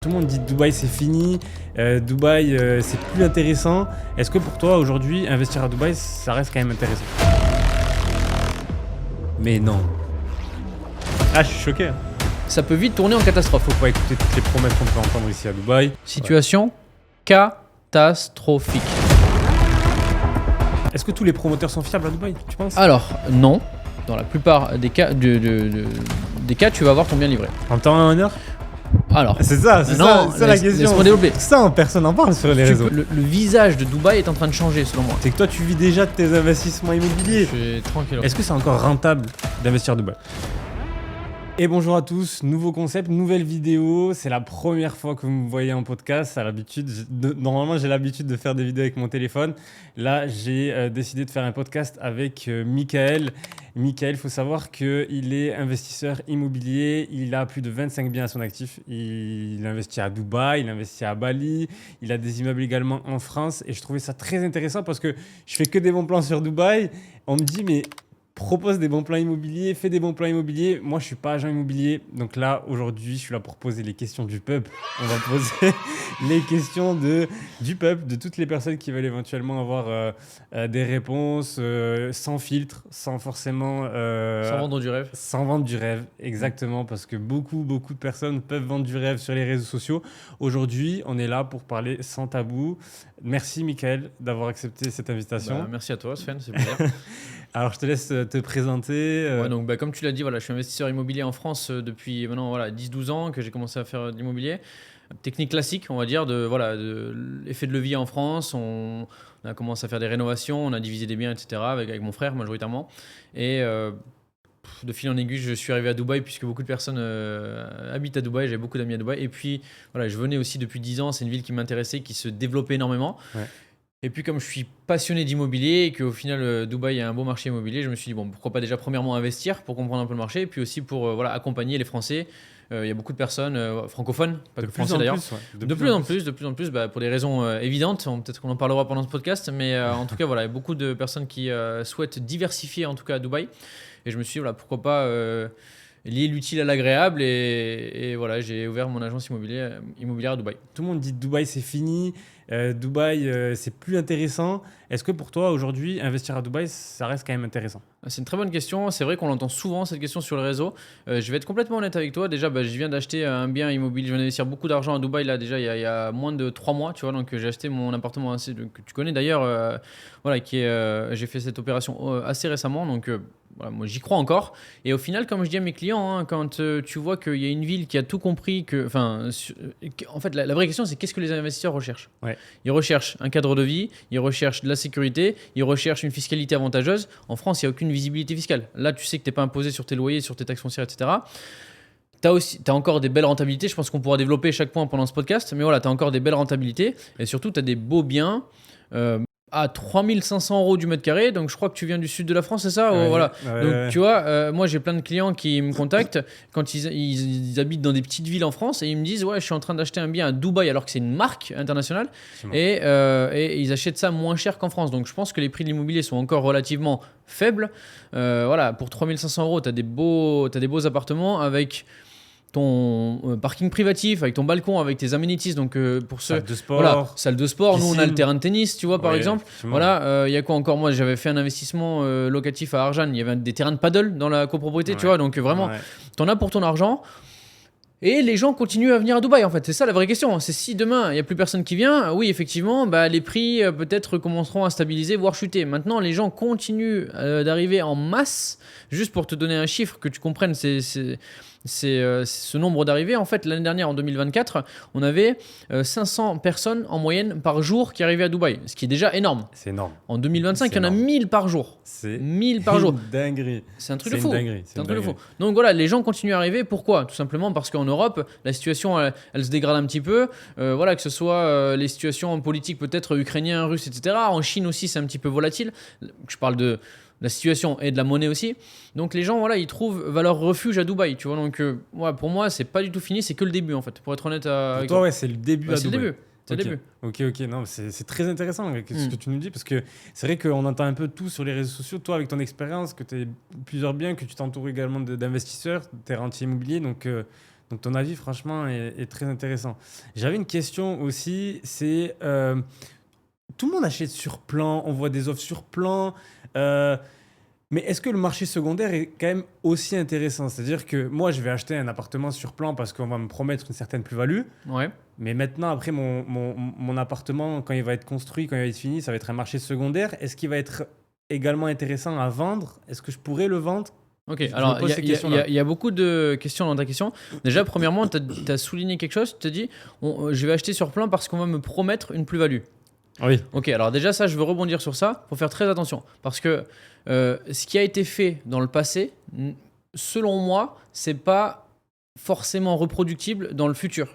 Tout le monde dit Dubaï c'est fini, Dubaï c'est plus intéressant. Est-ce que pour toi aujourd'hui investir à Dubaï ça reste quand même intéressant? Mais non. Ah, je suis choqué. Ça peut vite tourner en catastrophe. Faut pas écouter toutes les promesses qu'on peut entendre ici à Dubaï. Situation catastrophique. Est-ce que tous les promoteurs sont fiables à Dubaï, tu penses? Alors, non. Dans la plupart des cas, des cas, tu vas avoir ton bien livré. En temps et en heure? Alors, C'est ça la question. Laisse-moi développer. Ça, personne n'en parle sur les réseaux. Le visage de Dubaï est en train de changer, selon moi. C'est que toi, tu vis déjà de tes investissements immobiliers. Je suis tranquille. Est-ce que c'est encore rentable d'investir à Dubaï? Et bonjour à tous, nouveau concept, nouvelle vidéo. C'est la première fois que vous me voyez en podcast. Normalement, j'ai l'habitude de faire des vidéos avec mon téléphone. Là, j'ai décidé de faire un podcast avec Michael. Michael, il faut savoir qu'il est investisseur immobilier. Il a plus de 25 biens à son actif. Il investit à Dubaï, il investit à Bali. Il a des immeubles également en France. Et je trouvais ça très intéressant parce que je fais que des bons plans sur Dubaï. On me dit, mais propose des bons plans immobiliers, fais des bons plans immobiliers. Moi, je suis pas agent immobilier. Donc là, aujourd'hui, je suis là pour poser les questions du peuple. On va poser les questions du peuple, de toutes les personnes qui veulent éventuellement avoir des réponses sans filtre, sans forcément... Sans vendre du rêve. Sans vendre du rêve, exactement. Parce que beaucoup de personnes peuvent vendre du rêve sur les réseaux sociaux. Aujourd'hui, on est là pour parler sans tabou. Merci, Michael, d'avoir accepté cette invitation. Merci à toi, Sven, c'est plaisir. Alors, je te laisse te présenter. Ouais, donc, comme tu l'as dit, je suis investisseur immobilier en France depuis maintenant 10-12 ans que j'ai commencé à faire de l'immobilier. Technique classique, on va dire, de l'effet de levier en France. On a commencé à faire des rénovations, on a divisé des biens, etc. avec mon frère majoritairement. Et de fil en aiguille, je suis arrivé à Dubaï puisque beaucoup de personnes habitent à Dubaï. J'avais beaucoup d'amis à Dubaï. Et puis, je venais aussi depuis 10 ans. C'est une ville qui m'intéressait, qui se développait énormément. Ouais. Et puis comme je suis passionné d'immobilier et qu'au final Dubaï a un beau marché immobilier, je me suis dit pourquoi pas déjà premièrement investir pour comprendre un peu le marché et puis aussi pour accompagner les Français. Il y a beaucoup de personnes francophones, pas que français d'ailleurs. De plus en plus, pour des raisons évidentes, peut-être qu'on en parlera pendant ce podcast, mais en tout cas il y a beaucoup de personnes qui souhaitent diversifier en tout cas à Dubaï. Et je me suis dit pourquoi pas lier l'utile à l'agréable et voilà, j'ai ouvert mon agence immobilière à Dubaï. Tout le monde dit Dubaï c'est fini, Dubaï c'est plus intéressant. Est-ce que pour toi aujourd'hui investir à Dubaï ça reste quand même intéressant? C'est une très bonne question, c'est vrai qu'on l'entend souvent cette question sur le réseau. Je vais être complètement honnête avec toi, déjà je viens d'acheter un bien immobilier, je viens d'investir beaucoup d'argent à Dubaï là déjà il y a moins de 3 mois, tu vois, donc j'ai acheté mon appartement que tu connais d'ailleurs, j'ai fait cette opération assez récemment, donc moi j'y crois encore. Et au final, comme je dis à mes clients, quand tu vois qu'il y a une ville qui a tout compris, en fait la vraie question c'est qu'est-ce que les investisseurs recherchent? Ils recherchent un cadre de vie, ils recherchent de la sécurité, ils recherchent une fiscalité avantageuse. En France, il n'y a aucune visibilité fiscale. Là, tu sais que tu n'es pas imposé sur tes loyers, sur tes taxes foncières, etc. Tu as encore des belles rentabilités. Je pense qu'on pourra développer chaque point pendant ce podcast. Mais voilà, tu as encore des belles rentabilités. Et surtout, tu as des beaux biens à 3 500 € du mètre carré. Donc, je crois que tu viens du sud de la France, c'est ça? Voilà. Donc, tu vois, moi, j'ai plein de clients qui me contactent quand ils habitent dans des petites villes en France et ils me disent je suis en train d'acheter un bien à Dubaï alors que c'est une marque internationale et ils achètent ça moins cher qu'en France. Donc, je pense que les prix de l'immobilier sont encore relativement faibles. Pour 3 500 €, tu as des beaux appartements avec ton parking privatif, avec ton balcon, avec tes amenities, donc pour ceux... Salle de sport, piscine. Nous on a le terrain de tennis, tu vois, par exemple. Il y a quoi encore? Moi j'avais fait un investissement locatif à Arjan, il y avait des terrains de paddle dans la copropriété, tu vois, donc vraiment, t'en as pour ton argent. Et les gens continuent à venir à Dubaï en fait, c'est ça la vraie question. C'est si demain il n'y a plus personne qui vient, oui effectivement, les prix peut-être commenceront à stabiliser, voire chuter. Maintenant les gens continuent d'arriver en masse. Juste pour te donner un chiffre que tu comprennes, c'est ce nombre d'arrivées. En fait, l'année dernière, en 2024, on avait 500 personnes en moyenne par jour qui arrivaient à Dubaï, ce qui est déjà énorme. C'est énorme. En 2025, il y en a 1000 par jour. C'est 1000 par jour. Dinguerie. C'est un truc de fou. C'est un truc de fou. Donc voilà, les gens continuent à arriver. Pourquoi? Tout simplement parce qu'en Europe, la situation, elle se dégrade un petit peu. Que ce soit les situations politiques peut-être ukrainiennes, russes, etc. En Chine aussi, c'est un petit peu volatile. Je parle de la situation et de la monnaie aussi. Donc les gens, ils trouvent leur refuge à Dubaï, tu vois. Donc pour moi, c'est pas du tout fini, c'est que le début en fait. Pour être honnête avec toi, c'est le début à Dubaï. C'est le début. Ok. Non, c'est très intéressant ce que tu nous dis parce que c'est vrai qu'on entend un peu tout sur les réseaux sociaux. Toi, avec ton expérience, que tu as plusieurs biens, que tu t'entoures également d'investisseurs, t'es rentier immobilier, donc Donc ton avis, franchement, est très intéressant. J'avais une question aussi, c'est tout le monde achète sur plan, on voit des offres sur plan, mais est-ce que le marché secondaire est quand même aussi intéressant? C'est-à-dire que moi, je vais acheter un appartement sur plan parce qu'on va me promettre une certaine plus-value, Ouais. mais maintenant, après, mon appartement, quand il va être construit, quand il va être fini, ça va être un marché secondaire. Est-ce qu'il va être également intéressant à vendre? Est-ce que je pourrais le vendre? Ok, Je me alors pose ces questions-là. il y a beaucoup de questions dans ta question. Déjà, premièrement, tu as souligné quelque chose. Tu as dit je vais acheter sur plan parce qu'on va me promettre une plus-value. Oui. Ok, alors déjà, ça, je veux rebondir sur ça. Il faut faire très attention. Parce que ce qui a été fait dans le passé, selon moi, c'est pas forcément reproductible dans le futur.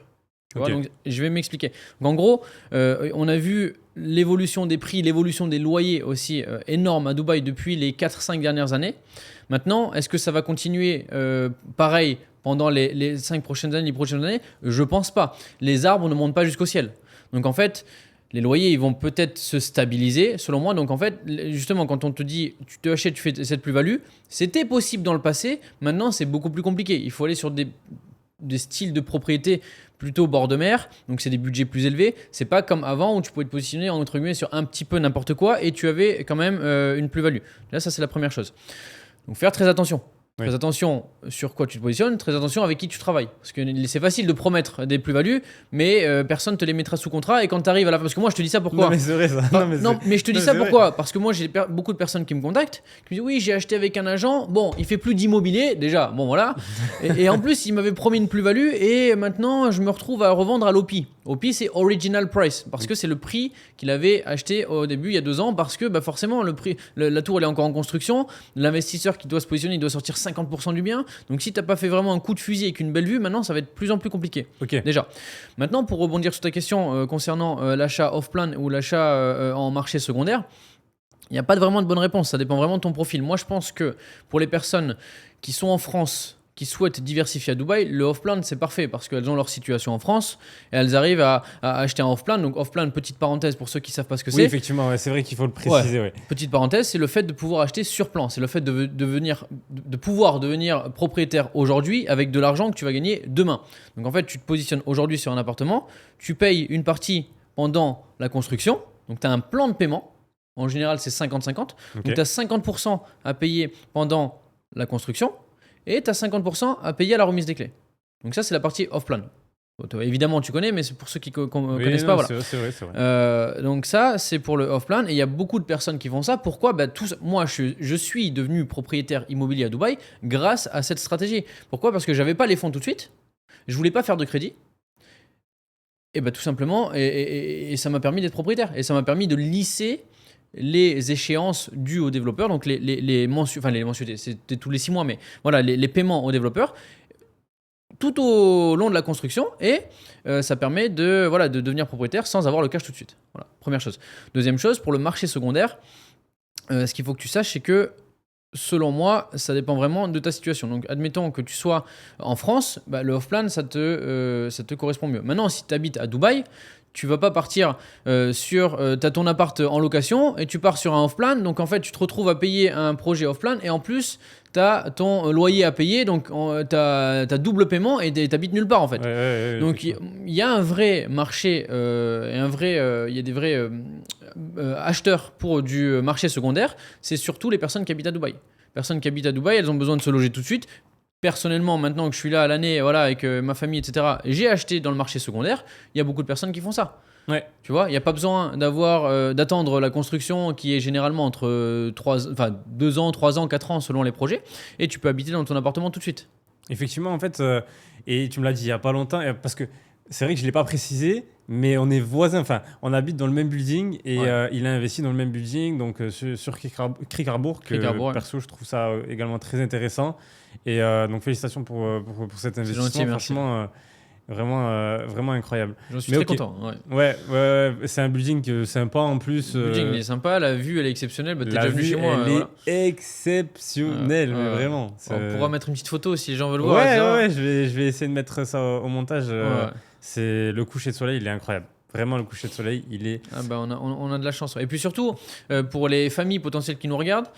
Tu vois, Ok. donc, je vais m'expliquer. Donc, en gros, on a vu l'évolution des prix, l'évolution des loyers aussi énorme à Dubaï depuis les 4-5 dernières années. Maintenant, est-ce que ça va continuer pareil pendant les 5 prochaines années, les prochaines années? Je pense pas. Les arbres ne montent pas jusqu'au ciel. Donc en fait, les loyers, ils vont peut-être se stabiliser, selon moi. Donc en fait, justement, quand on te dit, tu te achètes, tu fais cette plus-value, c'était possible dans le passé. Maintenant, c'est beaucoup plus compliqué. Il faut aller sur des styles de propriété plutôt bord de mer, donc c'est des budgets plus élevés. C'est pas comme avant où tu pouvais te positionner entre guillemets sur un petit peu n'importe quoi et tu avais quand même une plus-value. Là, ça c'est la première chose. Donc faire très attention. Oui. Très attention sur quoi tu te positionnes, très attention avec qui tu travailles. Parce que c'est facile de promettre des plus-values, mais personne ne te les mettra sous contrat. Et quand tu arrives à la fin, parce que moi je te dis ça pourquoi? Non, mais c'est vrai ça. Non, mais je te dis non, ça c'est pourquoi? Parce que moi j'ai beaucoup de personnes qui me contactent, qui me disent oui, j'ai acheté avec un agent, bon, il fait plus d'immobilier, déjà, bon voilà. Et en plus, il m'avait promis une plus-value et maintenant je me retrouve à revendre à l'OPI. OPI, c'est Original Price, parce que c'est le prix qu'il avait acheté au début, il y a 2 ans, parce que bah, forcément, le prix, la tour elle est encore en construction, l'investisseur qui doit se positionner, il doit sortir 50% du bien. Donc si tu n'as pas fait vraiment un coup de fusil avec une belle vue, maintenant ça va être de plus en plus compliqué. Ok. Déjà. Maintenant, pour rebondir sur ta question concernant l'achat off-plan ou l'achat en marché secondaire, il n'y a pas vraiment de bonne réponse, ça dépend vraiment de ton profil. Moi, je pense que pour les personnes qui sont en France, qui souhaitent diversifier à Dubaï, le off-plan c'est parfait parce qu'elles ont leur situation en France et elles arrivent à acheter un off-plan. Donc off-plan, petite parenthèse pour ceux qui ne savent pas ce que Oui, c'est. effectivement, ouais, c'est vrai qu'il faut le préciser. Ouais. Petite parenthèse, c'est le fait de pouvoir acheter sur plan. C'est le fait de pouvoir devenir propriétaire aujourd'hui avec de l'argent que tu vas gagner demain. Donc en fait, tu te positionnes aujourd'hui sur un appartement, tu payes une partie pendant la construction, donc tu as un plan de paiement. En général, c'est 50-50. Ok. Donc tu as 50% à payer pendant la construction et tu as 50% à payer à la remise des clés. Donc ça, c'est la partie off-plan. Évidemment, tu connais, mais c'est pour ceux qui ne connaissent pas. Voilà. C'est vrai. Donc ça, c'est pour le off-plan. Et il y a beaucoup de personnes qui font ça. Pourquoi? Moi, je suis devenu propriétaire immobilier à Dubaï grâce à cette stratégie. Pourquoi? Parce que je n'avais pas les fonds tout de suite. Je ne voulais pas faire de crédit. Et tout simplement, et ça m'a permis d'être propriétaire. Et ça m'a permis de lisser les échéances dues aux développeurs. Donc les mensualités, c'était tous les 6 mois, mais voilà, les paiements aux développeurs tout au long de la construction et ça permet de devenir propriétaire sans avoir le cash tout de suite. Voilà, première chose. Deuxième chose, pour le marché secondaire, ce qu'il faut que tu saches, c'est que selon moi, ça dépend vraiment de ta situation. Donc, admettons que tu sois en France, le off-plan, ça te correspond mieux. Maintenant, si tu habites à Dubaï, tu vas pas partir t'as ton appart en location et tu pars sur un off-plan. Donc, en fait, tu te retrouves à payer un projet off-plan et en plus, tu as ton loyer à payer. Donc, tu as double paiement et tu habites nulle part, en fait. Ouais, Donc, il y a un vrai marché et il y a des vrais acheteurs pour du marché secondaire. C'est surtout les personnes qui habitent à Dubaï. Personnes qui habitent à Dubaï, elles ont besoin de se loger tout de suite. Personnellement, maintenant que je suis là à l'année, voilà, avec ma famille, etc., j'ai acheté dans le marché secondaire. Il y a beaucoup de personnes qui font ça. Ouais. Tu vois, il n'y a pas besoin d'attendre la construction qui est généralement entre 2 ans, 3 ans, 4 ans selon les projets. Et tu peux habiter dans ton appartement tout de suite. Effectivement, en fait, et tu me l'as dit il n'y a pas longtemps, parce que c'est vrai que je ne l'ai pas précisé, mais on est voisins, enfin, on habite dans le même building et il a investi dans le même building, donc sur Creek Harbour, perso, je trouve ça également très intéressant. Et donc, félicitations pour cet investissement. Gentil, franchement, vraiment incroyable. J'en suis très content. Ouais, c'est un building sympa en plus. Le building il est sympa, la vue elle est exceptionnelle. T'es La déjà venu vue, chez moi. elle est exceptionnelle, mais vraiment. On pourra mettre une petite photo si les gens veulent Ouais, voir. je vais essayer de mettre ça au montage. C'est le coucher de soleil, il est incroyable. Vraiment, le coucher de soleil, il est... Ah bah on a de la chance. Et puis surtout, pour les familles potentielles qui nous regardent,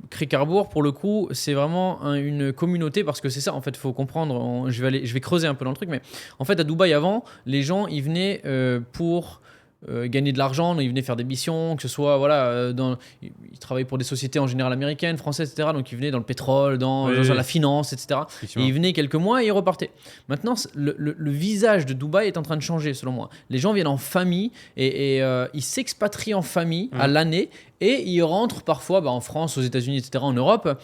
Crick-Harbour, pour le coup, c'est vraiment une communauté, parce que c'est ça, en fait, il faut comprendre. Je vais creuser un peu dans le truc, mais en fait, à Dubaï, avant, les gens, ils venaient pour... gagner de l'argent, ils venaient faire des missions, que ce soit, voilà, ils travaillaient pour des sociétés en général américaines, françaises, etc. Donc ils venaient dans le pétrole, dans la finance, etc. Et ils venaient quelques mois et ils repartaient. Maintenant, le visage de Dubaï est en train de changer, selon moi. Les gens viennent en famille et ils s'expatrient en famille à l'année, et ils rentrent parfois en France, aux États-Unis, etc., en Europe,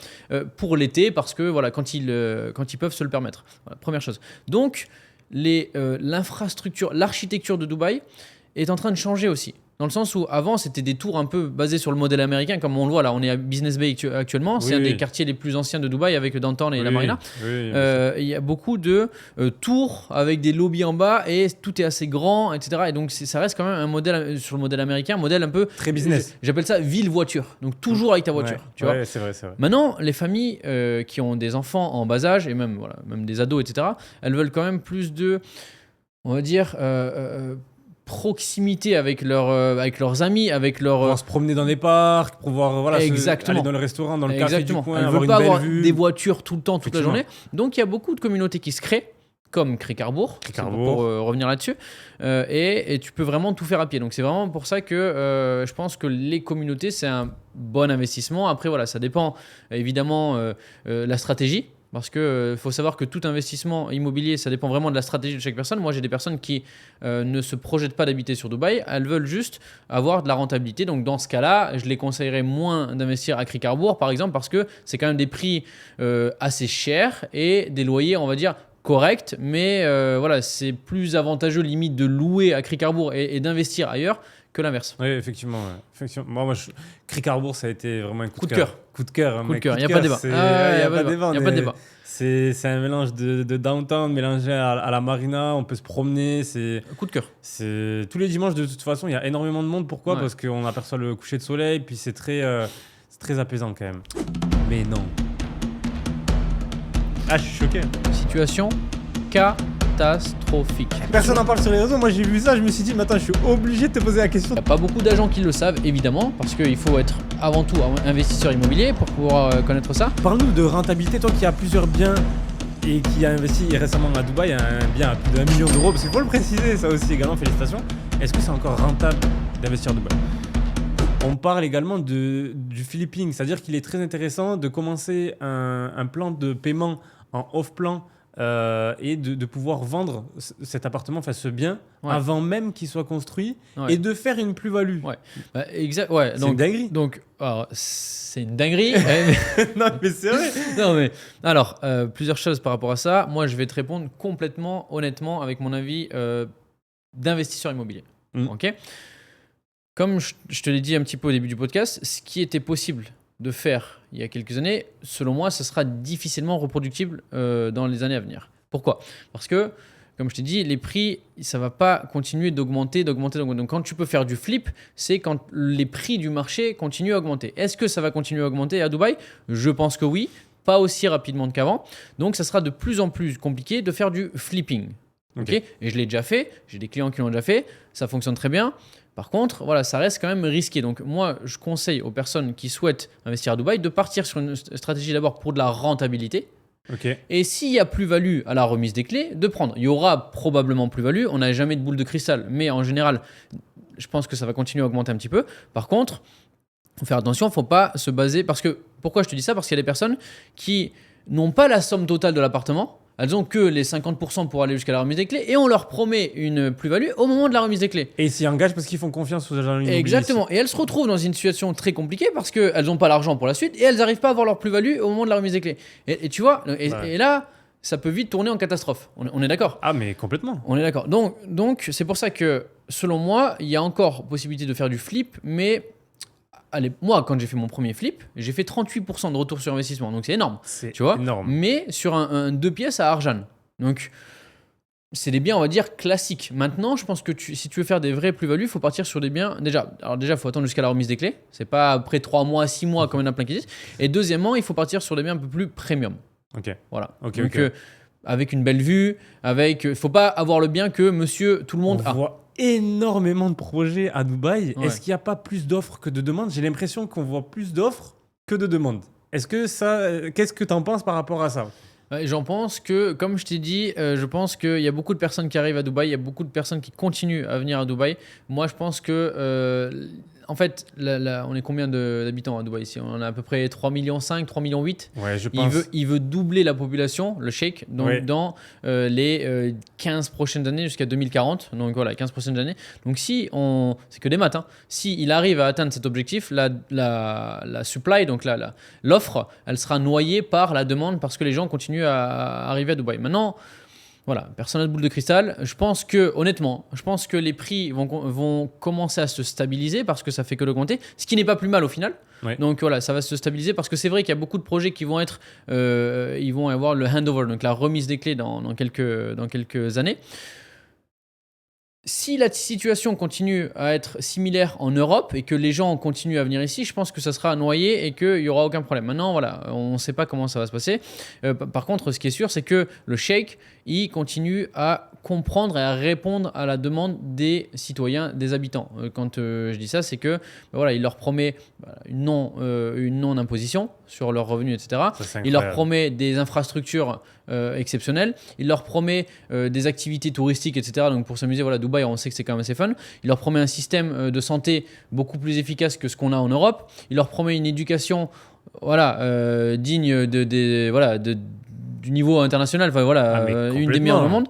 pour l'été, parce que voilà, quand ils peuvent se le permettre. Voilà, première chose. Donc, l'infrastructure, l'architecture de Dubaï est en train de changer aussi. Dans le sens où avant, c'était des tours un peu basés sur le modèle américain, comme on le voit là, on est à Business Bay actuellement, c'est un des quartiers les plus anciens de Dubaï avec le Downtown et la Marina. Il y a beaucoup de tours avec des lobbies en bas et tout est assez grand, etc. Et donc ça reste quand même un modèle sur le modèle américain, un modèle un peu... Très business. J'appelle ça ville-voiture, donc toujours avec ta voiture. Tu vois c'est vrai. Maintenant, les familles qui ont des enfants en bas âge, et même des ados, etc., elles veulent quand même plus de, on va dire... proximité avec leurs amis, avec pouvoir se promener dans des parcs, pouvoir aller dans le restaurant, dans le café du coin, elles ne veulent pas avoir des voitures tout le temps, toute la journée. Donc il y a beaucoup de communautés qui se créent, comme Crick-Harbour, pour revenir là-dessus, et tu peux vraiment tout faire à pied. Donc c'est vraiment pour ça que je pense que les communautés, c'est un bon investissement. Après voilà, ça dépend évidemment la stratégie. Parce qu'il faut savoir que tout investissement immobilier, ça dépend vraiment de la stratégie de chaque personne. Moi, j'ai des personnes qui ne se projettent pas d'habiter sur Dubaï. Elles veulent juste avoir de la rentabilité. Donc, dans ce cas-là, je les conseillerais moins d'investir à Crick-Harbour, par exemple, parce que c'est quand même des prix assez chers et des loyers, on va dire, corrects. Mais voilà, c'est plus avantageux, limite, de louer à Crick-Harbour et d'investir ailleurs que l'inverse. Oui, effectivement. Moi, Crick-Harbour, ça a été vraiment un coup de cœur. Coup de cœur. Il n'y a pas de débat. Il n'y a pas de débat. C'est un mélange de downtown mélangé à la marina. On peut se promener. Coup de cœur. Tous les dimanches, de toute façon, il y a énormément de monde. Pourquoi ? Parce qu'on aperçoit le coucher de soleil. Puis c'est très apaisant quand même. Mais non. Ah, je suis choqué. Situation catastrophique. Personne n'en parle sur les réseaux. Moi, j'ai vu ça, je me suis dit, mais attends, je suis obligé de te poser la question. Il n'y a pas beaucoup d'agents qui le savent, évidemment, parce qu'il faut être avant tout investisseur immobilier pour pouvoir connaître ça. Parle-nous de rentabilité, toi qui as plusieurs biens et qui a investi récemment à Dubaï, un bien à plus d'1 million d'euros, parce qu'il faut le préciser, ça aussi également, félicitations. Est-ce que c'est encore rentable d'investir à Dubaï ? On parle également du flipping, c'est-à-dire qu'il est très intéressant de commencer un plan de paiement en off-plan et de pouvoir vendre cet appartement, enfin ce bien, avant même qu'il soit construit et de faire une plus-value. Exact. C'est une dinguerie. Donc, c'est une dinguerie. Non, mais c'est vrai. Non, mais alors, plusieurs choses par rapport à ça. Moi, je vais te répondre complètement, honnêtement, avec mon avis d'investisseur immobilier. Ok. Comme je te l'ai dit un petit peu au début du podcast, ce qui était possible de faire il y a quelques années, selon moi, ce sera difficilement reproductible dans les années à venir. Pourquoi ? Parce que, comme je t'ai dit, les prix, ça ne va pas continuer d'augmenter. Donc, quand tu peux faire du flip, c'est quand les prix du marché continuent à augmenter. Est-ce que ça va continuer à augmenter à Dubaï ? Je pense que oui, pas aussi rapidement qu'avant. Donc, ça sera de plus en plus compliqué de faire du flipping. Okay. Et je l'ai déjà fait, j'ai des clients qui l'ont déjà fait, ça fonctionne très bien. Par contre, voilà, ça reste quand même risqué. Donc moi, je conseille aux personnes qui souhaitent investir à Dubaï de partir sur une stratégie d'abord pour de la rentabilité. Et s'il y a plus-value à la remise des clés, de prendre. Il y aura probablement plus-value. On n'a jamais de boule de cristal, mais en général, je pense que ça va continuer à augmenter un petit peu. Par contre, il faut faire attention, il ne faut pas se baser... Pourquoi je te dis ça ? Parce qu'il y a des personnes qui n'ont pas la somme totale de l'appartement. Elles ont que les 50% pour aller jusqu'à la remise des clés et on leur promet une plus-value au moment de la remise des clés. Et ils s'y engagent parce qu'ils font confiance aux agents immobiliers. Exactement. Et elles se retrouvent dans une situation très compliquée parce qu'elles n'ont pas l'argent pour la suite et elles n'arrivent pas à avoir leur plus-value au moment de la remise des clés. Et tu vois, et là, ça peut vite tourner en catastrophe. On est d'accord ? Ah, mais complètement. On est d'accord. Donc, c'est pour ça que, selon moi, il y a encore possibilité de faire du flip, mais... Allez, moi, quand j'ai fait mon premier flip, j'ai fait 38% de retour sur investissement. Donc, c'est énorme. Tu vois, énorme. Mais sur un 2 pièces à Arjan. Donc, c'est des biens, on va dire, classiques. Maintenant, je pense que si tu veux faire des vraies plus-values, il faut partir sur des biens... Déjà, il faut attendre jusqu'à la remise des clés. C'est pas après 3 mois, 6 mois, comme il y en a plein qui disent. Et deuxièmement, il faut partir sur des biens un peu plus premium. Ok. Voilà. Donc, avec une belle vue, faut pas avoir le bien que monsieur tout le monde On a. voit énormément de projets à Dubaï. Ouais. Est-ce qu'il n'y a pas plus d'offres que de demandes? J'ai l'impression qu'on voit plus d'offres que de demandes. Est-ce que ça, qu'est-ce que tu en penses par rapport à ça? Ouais, j'en pense que, comme je t'ai dit, je pense qu'il y a beaucoup de personnes qui arrivent à Dubaï, il y a beaucoup de personnes qui continuent à venir à Dubaï. Moi, je pense que, en fait, on est combien d'habitants à Dubaï ici? On a à peu près 3,5 millions, 3,8 millions. Ouais, je pense. Il veut doubler la population, le Sheikh, donc Ouais. dans les 15 prochaines années jusqu'à 2040. Donc voilà, 15 prochaines années. Donc c'est que des maths, hein. Si il arrive à atteindre cet objectif, la supply, donc l'offre, elle sera noyée par la demande parce que les gens continuent à arriver à Dubaï. Maintenant, voilà, personne n'a de boule de cristal. Honnêtement, je pense que les prix vont commencer à se stabiliser parce que ça fait que l'augmenter, ce qui n'est pas plus mal au final. Ouais. Donc voilà, ça va se stabiliser parce que c'est vrai qu'il y a beaucoup de projets qui vont ils vont avoir le handover, donc la remise des clés dans quelques années. Si la situation continue à être similaire en Europe et que les gens continuent à venir ici, je pense que ça sera noyé et qu'il n'y aura aucun problème. Maintenant, voilà, on ne sait pas comment ça va se passer. Par contre, ce qui est sûr, c'est que le Sheikh, il continue à comprendre et à répondre à la demande des citoyens, des habitants. Quand je dis ça, c'est que voilà, il leur promet une non-imposition sur leurs revenus, etc. Ça, Il leur promet des infrastructures exceptionnelles. Il leur promet des activités touristiques, etc. Donc pour s'amuser, voilà, Dubaï, on sait que c'est quand même assez fun. Il leur promet un système de santé beaucoup plus efficace que ce qu'on a en Europe. Il leur promet une éducation voilà, digne du niveau international, enfin, voilà, une des meilleures au monde.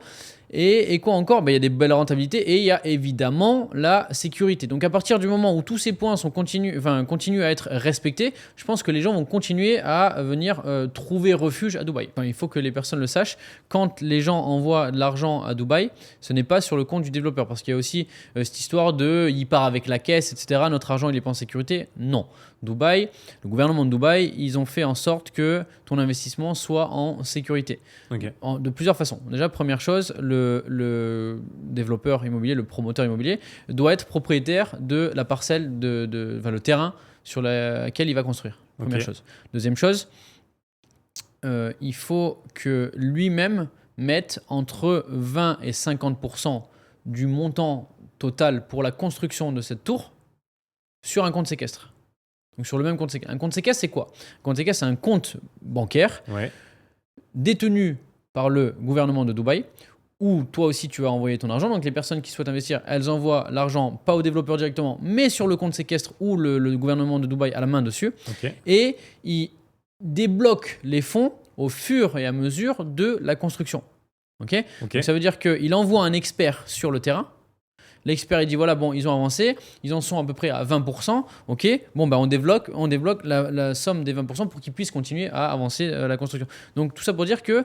Et quoi encore? Il y a des belles rentabilités et il y a évidemment la sécurité. Donc à partir du moment où tous ces points continuent à être respectés, je pense que les gens vont continuer à venir trouver refuge à Dubaï. Enfin, il faut que les personnes le sachent. Quand les gens envoient de l'argent à Dubaï, ce n'est pas sur le compte du développeur. Parce qu'il y a aussi cette histoire il part avec la caisse, etc. Notre argent, il n'est pas en sécurité. Non. Dubaï, le gouvernement de Dubaï, ils ont fait en sorte que ton investissement soit en sécurité. Okay. De plusieurs façons. Déjà, première chose, le développeur immobilier, le promoteur immobilier, doit être propriétaire de la parcelle, le terrain sur lequel il va construire. Première chose. Deuxième chose, il faut que lui-même mette entre 20 et 50% du montant total pour la construction de cette tour sur un compte séquestre. Donc sur le même compte séquestre. Un compte séquestre, c'est quoi? Un compte séquestre, c'est un compte bancaire détenu par le gouvernement de Dubaï où toi aussi tu vas envoyer ton argent. Donc les personnes qui souhaitent investir, elles envoient l'argent pas au développeur directement, mais sur le compte séquestre où le gouvernement de Dubaï a la main dessus. Et il débloque les fonds au fur et à mesure de la construction. Donc ça veut dire qu'il envoie un expert sur le terrain. L'expert, il dit voilà, bon, ils ont avancé, ils en sont à peu près à 20%. Ok, bon, on débloque la somme des 20% pour qu'ils puissent continuer à avancer la construction. Donc, tout ça pour dire que,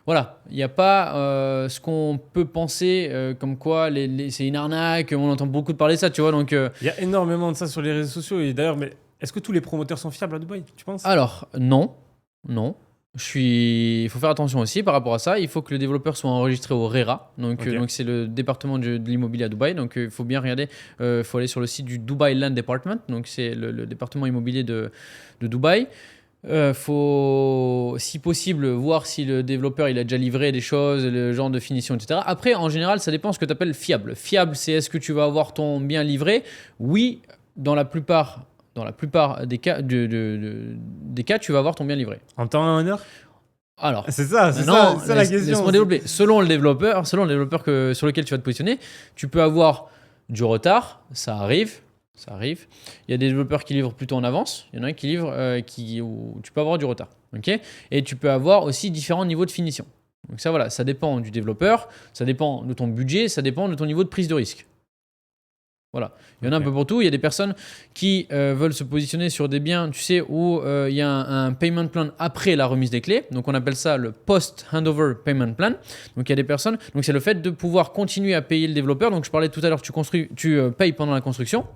voilà, il n'y a pas ce qu'on peut penser comme quoi c'est une arnaque, on entend beaucoup parler de ça, tu vois. Donc, il y a énormément de ça sur les réseaux sociaux. Et d'ailleurs, mais est-ce que tous les promoteurs sont fiables à Dubaï, tu penses? Alors, non. Il faut faire attention aussi par rapport à ça. Il faut que le développeur soit enregistré au RERA. Donc c'est le département de l'immobilier à Dubaï. Donc il faut bien regarder. Il faut aller sur le site du Dubai Land Department. Donc c'est le département immobilier de Dubaï. Faut, si possible, voir si le développeur il a déjà livré des choses, le genre de finition, etc. Après, en général, ça dépend de ce que tu appelles fiable. Fiable, c'est est-ce que tu vas avoir ton bien livré? Oui, dans la plupart des cas, tu vas avoir ton bien livré. En temps et en heure? Alors, c'est ça la question. Laisse-moi développer. Selon le développeur sur lequel tu vas te positionner, tu peux avoir du retard, ça arrive. Il y a des développeurs qui livrent plutôt en avance, il y en a qui livrent où tu peux avoir du retard. Et tu peux avoir aussi différents niveaux de finition. Donc ça, voilà, ça dépend du développeur, ça dépend de ton budget, ça dépend de ton niveau de prise de risque. Voilà, il y en a un peu pour tout. Il y a des personnes qui veulent se positionner sur des biens, tu sais, où il y a un payment plan après la remise des clés. Donc, on appelle ça le post-handover payment plan. Donc, il y a des personnes. Donc, c'est le fait de pouvoir continuer à payer le développeur. Donc, je parlais tout à l'heure, tu payes pendant la construction.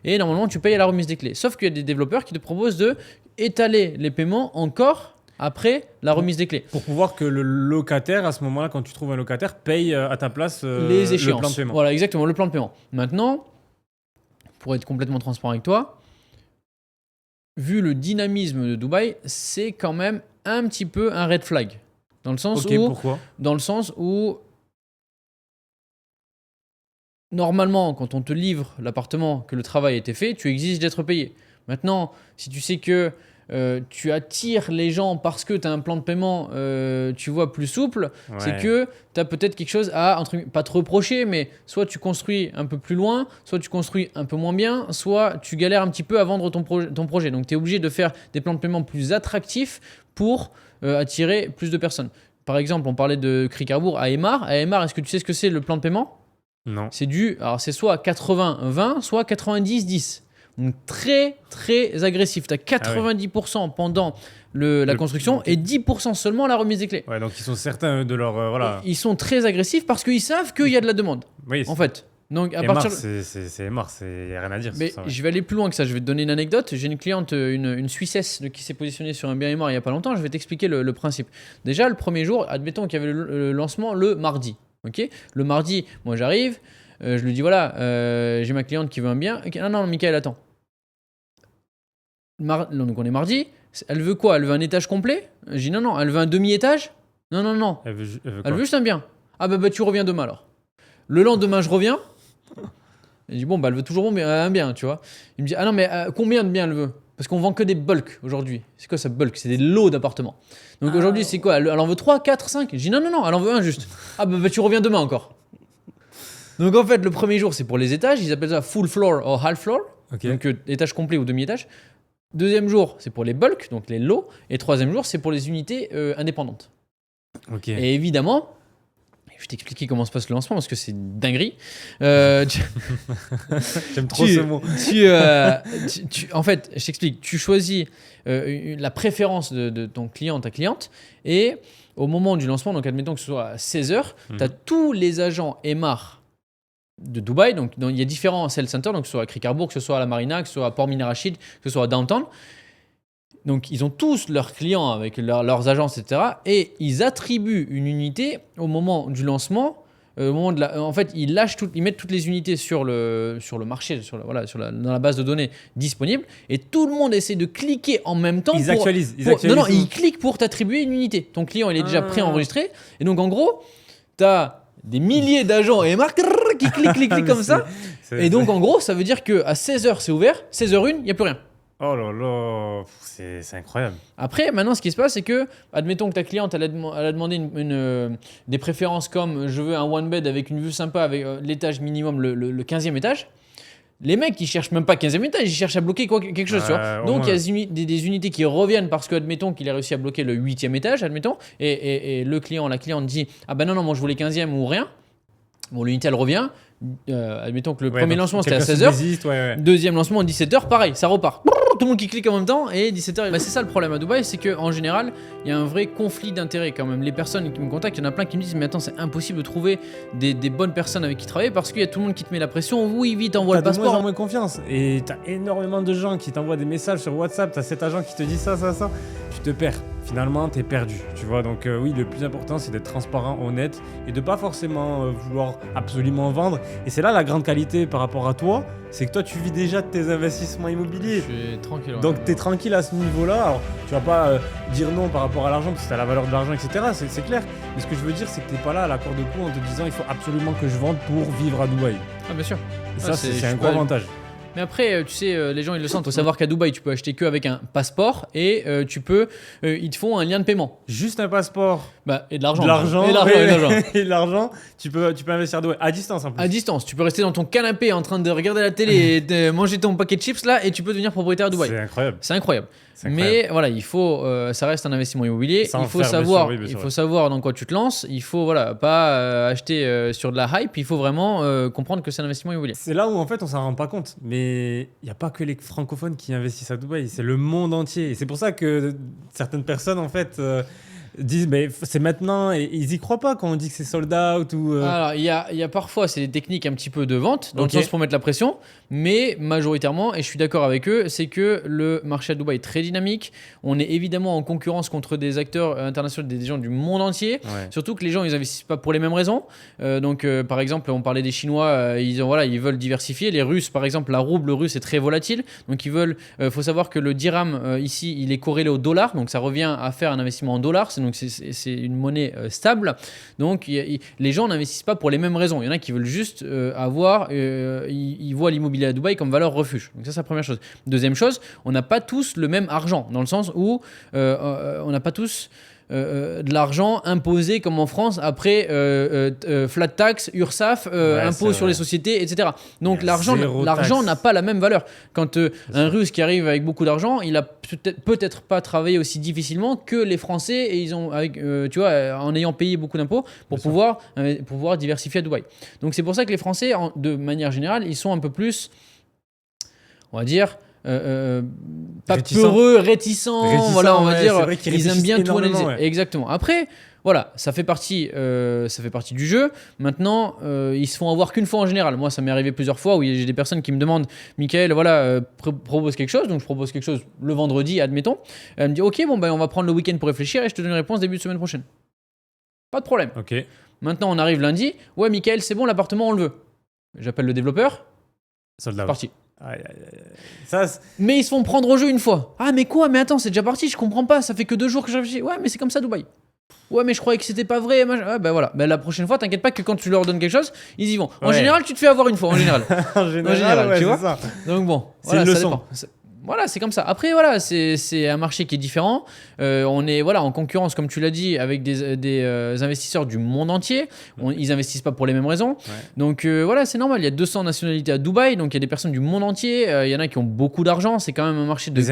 Et normalement, tu payes à la remise des clés. Sauf qu'il y a des développeurs qui te proposent de étaler les paiements encore après la remise des clés. Pour pouvoir que le locataire, à ce moment-là, quand tu trouves un locataire, paye à ta place les échéances. Le plan de paiement. Voilà, exactement, le plan de paiement. Maintenant, pour être complètement transparent avec toi, vu le dynamisme de Dubaï, c'est quand même un petit peu un red flag. Dans le sens Ok, où, pourquoi? normalement, quand on te livre l'appartement, que le travail a été fait, tu exiges d'être payé. Maintenant, si tu sais que tu attires les gens parce que tu as un plan de paiement, tu vois, plus souple, c'est Ouais. que tu as peut-être quelque chose à, entre guillemets, pas te reprocher, mais soit tu construis un peu plus loin, soit tu construis un peu moins bien, soit tu galères un petit peu à vendre ton projet. Donc tu es obligé de faire des plans de paiement plus attractifs pour attirer plus de personnes. Par exemple, on parlait de Cricarbourg à Aymar. À Aymar, est-ce que tu sais ce que c'est le plan de paiement? Non. Alors c'est soit 80-20, soit 90-10. Donc très très agressif. Tu as 90% pendant la construction et 10% seulement à la remise des clés. Ouais, donc ils sont certains de leur voilà. Ils sont très agressifs parce qu'ils savent qu'il y a de la demande, Oui. en fait. Donc à Et partir Mars, c'est Mars, il y a rien à dire mais sur ça. Ouais. je vais aller plus loin que ça. Je vais te donner une anecdote. J'ai une cliente, une Suissesse qui s'est positionnée sur un bien Aymar il y a pas longtemps. Je vais t'expliquer le principe. Déjà, le premier jour, admettons qu'il y avait le lancement le mardi. Ok. Le mardi, moi j'arrive, je lui dis voilà, j'ai ma cliente qui veut un bien. Okay, non, Michael, attends. Donc on est mardi. Elle veut quoi? Elle veut un étage complet? Je dis non, elle veut un demi-étage? Non. Elle veut, elle veut Elle quoi? veut juste un bien. Ah bah tu reviens demain alors. Le lendemain, je reviens. Je dis bon, bah elle veut toujours un bien, tu vois. Il me dit ah non, mais combien de biens elle veut? Parce qu'on vend que des bulk aujourd'hui. C'est quoi ça, bulk? C'est des lots d'appartements. Donc aujourd'hui, c'est quoi? Elle en veut 3, 4, 5? Je dis non, elle en veut un juste. Ah bah tu reviens demain encore. Donc en fait, le premier jour, c'est pour les étages. Ils appellent ça full floor ou half floor. Ok. Donc étage complet ou demi-étage. Deuxième jour, c'est pour les bulk, donc les lots. Et troisième jour, c'est pour les unités indépendantes. Ok. Et évidemment, je vais t'expliquer comment se passe le lancement parce que c'est une dinguerie. J'aime trop ce mot. En fait, je t'explique. Tu choisis la préférence de ton client, ta cliente, et au moment du lancement, donc admettons que ce soit à 16h, tu as tous les agents Emaar de Dubaï. Donc il y a différents sales centers, donc que ce soit à Cricarbourg, que ce soit à la Marina, que ce soit à Port Mina Rachid, que ce soit à Downtown. Donc, ils ont tous leurs clients avec leurs agences, etc. Et ils attribuent une unité au moment du lancement. En fait, ils mettent toutes les unités sur le marché, dans la base de données disponible. Et tout le monde essaie de cliquer en même temps. Ils actualisent. Non, ils cliquent pour t'attribuer une unité. Ton client, il est déjà préenregistré. Et donc, en gros, tu as des milliers d'agents et marques qui cliquent comme ça. Et donc, en gros, ça veut dire qu'à 16h, c'est ouvert. 16h01, il n'y a plus rien. Oh là là, c'est incroyable. Après, maintenant, ce qui se passe, c'est que, admettons que ta cliente, elle a demandé des préférences comme je veux un one bed avec une vue sympa, avec l'étage minimum, le 15e étage. Les mecs, ils cherchent même pas 15e étage, ils cherchent à bloquer quelque chose, tu vois. Donc, il y a des unités qui reviennent parce que, admettons qu'il a réussi à bloquer le 8e étage, admettons, et le client, la cliente dit ah ben non, moi je voulais 15e ou rien. Bon, l'unité, elle revient. Admettons que le premier lancement c'était à 16h. Deuxième lancement à 17h, pareil, ça repart. Tout le monde qui clique en même temps et 17h. Bah, c'est ça le problème à Dubaï, c'est qu'en général, il y a un vrai conflit d'intérêts quand même. Les personnes qui me contactent, il y en a plein qui me disent mais attends, c'est impossible de trouver des bonnes personnes avec qui travailler parce qu'il y a tout le monde qui te met la pression. Oui, vite, envoie le passeport. T'as de moins en moins confiance et t'as énormément de gens qui t'envoient des messages sur WhatsApp. T'as cet agent qui te dit ça. Tu te perds. Finalement, t'es perdu. Tu vois, donc oui, le plus important, c'est d'être transparent, honnête et de pas forcément vouloir absolument vendre. Et c'est là la grande qualité par rapport à toi, c'est que toi, tu vis déjà de tes investissements immobiliers. Je suis tranquille. Donc, t'es tranquille à ce niveau-là. Alors, tu vas pas dire non par rapport à l'argent parce que t'as la valeur de l'argent, etc. C'est clair. Mais ce que je veux dire, c'est que t'es pas là à la corde de cou en te disant il faut absolument que je vende pour vivre à Dubaï. Ah, bien sûr. Et ça, c'est un gros avantage. Mais après, tu sais, les gens ils le sentent. Il faut savoir qu'à Dubaï, tu peux acheter qu'avec un passeport et ils te font un lien de paiement. Juste un passeport. Bah, et de l'argent. Et de l'argent. Tu peux investir à Dubaï. À distance en plus. À distance. Tu peux rester dans ton canapé en train de regarder la télé et de manger ton paquet de chips là et tu peux devenir propriétaire à Dubaï. C'est incroyable. Mais voilà, il faut, ça reste un investissement immobilier. Il faut savoir dans quoi tu te lances. Il faut pas acheter sur de la hype. Il faut vraiment comprendre que c'est un investissement immobilier. C'est là où en fait on s'en rend pas compte. Mais il n'y a pas que les francophones qui investissent à Dubaï. C'est le monde entier. Et c'est pour ça que certaines personnes en fait disent mais c'est maintenant et ils y croient pas quand on dit que c'est sold out ou. Alors il y a parfois c'est des techniques un petit peu de vente dans le sens pour mettre la pression, mais majoritairement et je suis d'accord avec eux, c'est que le marché à Dubaï est très dynamique. On est évidemment en concurrence contre des acteurs internationaux, des gens du monde entier. Ouais. Surtout que les gens ils investissent pas pour les mêmes raisons. Par exemple on parlait des Chinois, ils veulent diversifier. Les Russes par exemple la rouble russe est très volatile, donc ils veulent. Faut savoir que le dirham ici il est corrélé au dollar, donc ça revient à faire un investissement en dollars. C'est donc c'est une monnaie stable. Donc les gens n'investissent pas pour les mêmes raisons. Il y en a qui veulent juste ils voient l'immobilier à Dubaï comme valeur refuge. Donc ça, c'est la première chose. Deuxième chose, on n'a pas tous le même argent, dans le sens où on n'a pas tous de l'argent imposé comme en France après flat tax, URSSAF, impôt sur les sociétés, etc. Donc l'argent n'a pas la même valeur. Quand un Russe qui arrive avec beaucoup d'argent, il a peut-être pas travaillé aussi difficilement que les Français et ils ont tu vois, en ayant payé beaucoup d'impôts pour pouvoir diversifier à Dubaï. Donc c'est pour ça que les Français, de manière générale, ils sont un peu plus, on va dire, pas peureux, réticents, voilà, on va dire, ils aiment bien tout analyser. Ouais. Exactement. Après, voilà, ça fait partie du jeu. Maintenant, ils se font avoir qu'une fois en général. Moi, ça m'est arrivé plusieurs fois où j'ai des personnes qui me demandent, Michael, voilà, propose quelque chose. Donc, je propose quelque chose le vendredi, admettons. Elle me dit, ok, bon, ben, on va prendre le week-end pour réfléchir et je te donne une réponse début de semaine prochaine. Pas de problème. Ok. Maintenant, on arrive lundi. Ouais, Michael, c'est bon, l'appartement, on le veut. J'appelle le développeur. Sold out. Parti. Mais ils se font prendre au jeu une fois. Ah, mais quoi? Mais attends, c'est déjà parti, je comprends pas. Ça fait que 2 jours que je réfléchis. Ouais, mais c'est comme ça, Dubaï. Ouais, mais je croyais que c'était pas vrai. Ah, ben voilà. Ben, la prochaine fois, t'inquiète pas que quand tu leur donnes quelque chose, ils y vont. En général, tu te fais avoir une fois. En général. En général, ouais, tu vois. Ça. Donc bon, c'est une leçon. Voilà, c'est comme ça. Après, voilà, c'est un marché qui est différent. On est en concurrence, comme tu l'as dit, avec des investisseurs du monde entier. Ils investissent pas pour les mêmes raisons. Ouais. Donc voilà, c'est normal. Il y a 200 nationalités à Dubaï, donc il y a des personnes du monde entier. Il y en a qui ont beaucoup d'argent. C'est quand même un marché de... Les